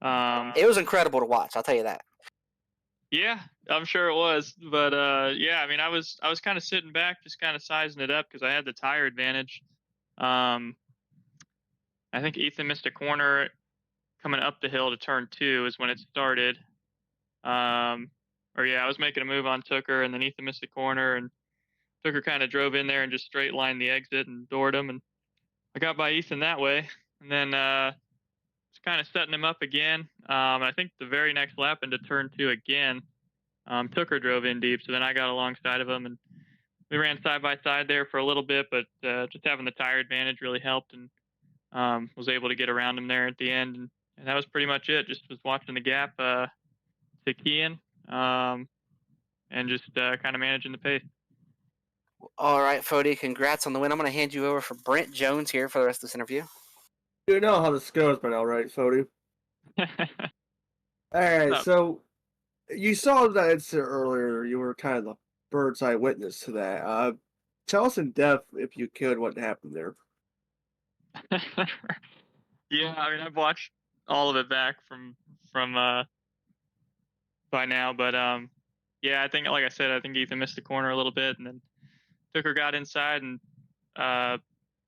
It was incredible to watch. I'll tell you that. Yeah, I'm sure it was, but yeah, I mean, I was kind of sitting back, just kind of sizing it up because I had the tire advantage. I think Ethan missed a corner coming up the hill to turn 2 is when it started. Or yeah, I was making a move on Tooker, and then Ethan missed a corner, and Tooker kind of drove in there and just straight lined the exit and doored him, and I got by Ethan that way, and then was kind of setting him up again. I think the very next lap into turn 2 again, Tooker drove in deep, so then I got alongside of him, and we ran side by side there for a little bit, but just having the tire advantage really helped, and was able to get around him there at the end, and that was pretty much it. Just was watching the gap to Kean, and just kind of managing the pace. All right, Fody, congrats on the win. I'm going to hand you over for Brent Jones here for the rest of this interview. You know how this goes by now, right, Fody? All right, so you saw that incident earlier. You were kind of the bird's eye witness to that. Tell us in depth, if you could, what happened there. Yeah, I mean, I've watched all of it back from by now, but yeah, I think, like I said, I think Ethan missed the corner a little bit, and then Tooker got inside and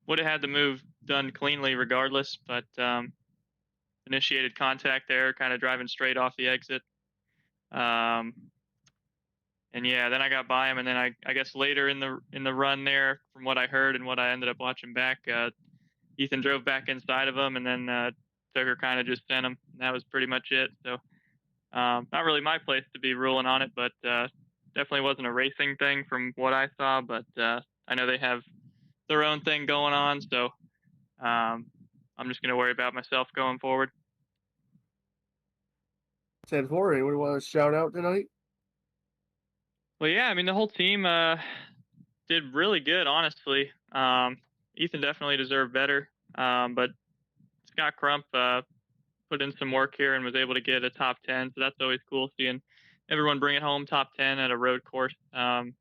would have had the move done cleanly regardless, but initiated contact there, kind of driving straight off the exit. And yeah, then I got by him, and then I guess later in the run there, from what I heard and what I ended up watching back, Ethan drove back inside of him, and then Tooker kind of just sent him. And that was pretty much it. So not really my place to be ruling on it, but definitely wasn't a racing thing from what I saw. But I know they have their own thing going on, so I'm just going to worry about myself going forward. 10-4, anyone want to shout out tonight? Well, yeah, I mean, the whole team did really good, honestly. Ethan definitely deserved better, but Scott Crump put in some work here and was able to get a top 10, so that's always cool seeing everyone bring it home top 10 at a road course. So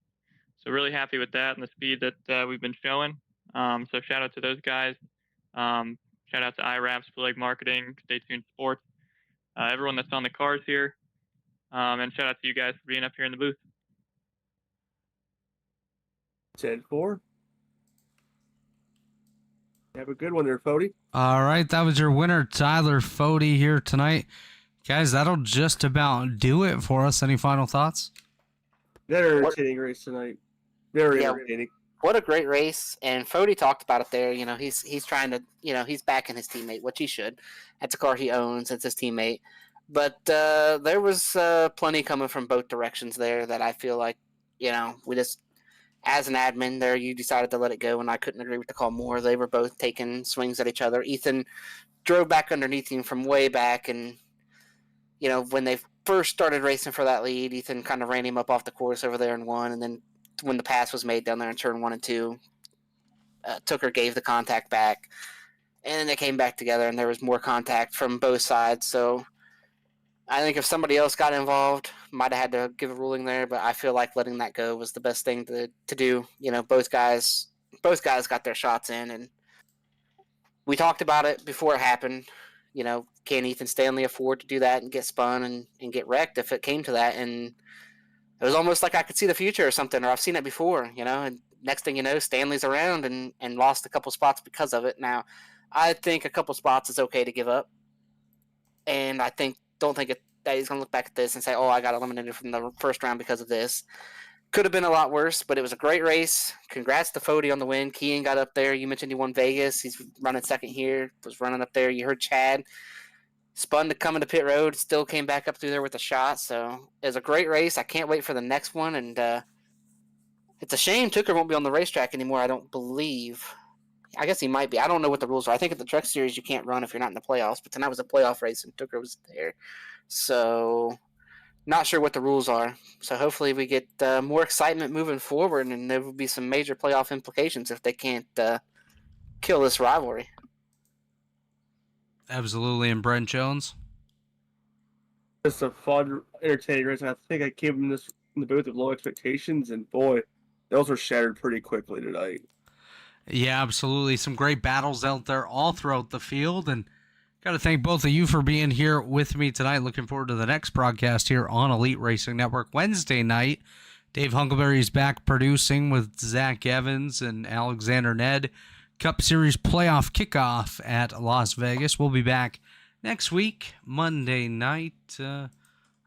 really happy with that and the speed that we've been showing. So shout out to those guys. Shout out to IRAPS, Blue Lake Marketing, Stay Tuned Sports, everyone that's on the cars here. And shout out to you guys for being up here in the booth. 10-4. Have a good one there, Fody. All right, that was your winner, Tyler Fody, here tonight. Guys, that'll just about do it for us. Any final thoughts? Very entertaining race tonight. Very entertaining. What a great race. And Fody talked about it there. He's trying to, he's backing his teammate, which he should. That's a car he owns. It's his teammate. But there was plenty coming from both directions there that I feel like, we just, as an admin there, you decided to let it go, and I couldn't agree with the call more. They were both taking swings at each other. Ethan drove back underneath him from way back, and, when they first started racing for that lead, Ethan kind of ran him up off the course over there and won, and then when the pass was made down there in turn 1 and 2, Tooker gave the contact back, and then they came back together, and there was more contact from both sides. So I think if somebody else got involved, might have had to give a ruling there, but I feel like letting that go was the best thing to do. Both guys got their shots in, and we talked about it before it happened. Can Ethan Stanley afford to do that and get spun and get wrecked if it came to that? And it was almost like I could see the future or something, or I've seen it before, and next thing you know, Stanley's around and lost a couple spots because of it. Now, I think a couple spots is okay to give up, and I don't think that he's going to look back at this and say, oh, I got eliminated from the first round because of this. Could have been a lot worse, but it was a great race. Congrats to Fody on the win. Kean got up there. You mentioned he won Vegas. He's running second here, was running up there. You heard Chad spun to come into pit road, still came back up through there with a shot. So it was a great race. I can't wait for the next one. And it's a shame Tooker won't be on the racetrack anymore, I don't believe. I guess he might be. I don't know what the rules are. I think at the Truck Series you can't run if you're not in the playoffs, but tonight was a playoff race and Tooker was there. So not sure what the rules are. So hopefully we get more excitement moving forward, and there will be some major playoff implications if they can't kill this rivalry. Absolutely. And Brent Jones? Just a fun, entertaining race. I think I came in the booth with low expectations, and boy, those were shattered pretty quickly tonight. Yeah, absolutely. Some great battles out there all throughout the field, and got to thank both of you for being here with me tonight. Looking forward to the next broadcast here on Elite Racing Network Wednesday night. Dave Hunkleberry's back producing with Zach Evans and Alexander Ned. Cup Series playoff kickoff at Las Vegas. We'll be back next week, Monday night. I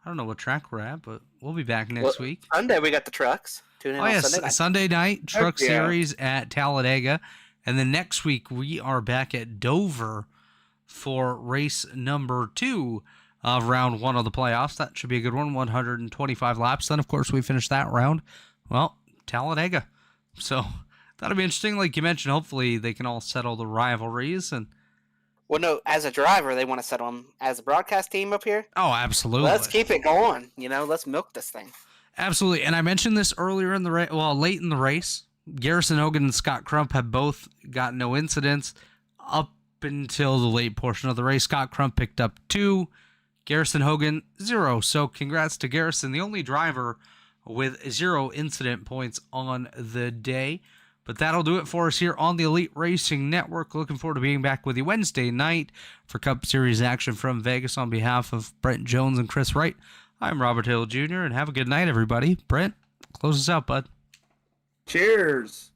don't know what track we're at, but we'll be back next week. Sunday we got the trucks. Tune in on Sunday night. Sunday night, Truck Series at Talladega. And then next week we are back at Dover for race number 2 of round 1 of the playoffs. That should be a good one, 125 laps. Then, of course, we finish that round, Talladega. So that'll be interesting. Like you mentioned, hopefully they can all settle the rivalries. And well, no, as a driver, they want to settle them. As a broadcast team up here, oh, absolutely. Let's keep it going. Let's milk this thing. Absolutely. And I mentioned this earlier in the race, late in the race. Garrison Hogan and Scott Crump have both got no incidents up until the late portion of the race. Scott Crump picked up 2, Garrison Hogan 0. So congrats to Garrison, the only driver with 0 incident points on the day. But that'll do it for us here on the Elite Racing Network. Looking forward to being back with you Wednesday night for Cup Series action from Vegas. On behalf of Brent Jones and Chris Wright, I'm Robert Hill Jr., and have a good night, everybody. Brent, close us out, bud. Cheers.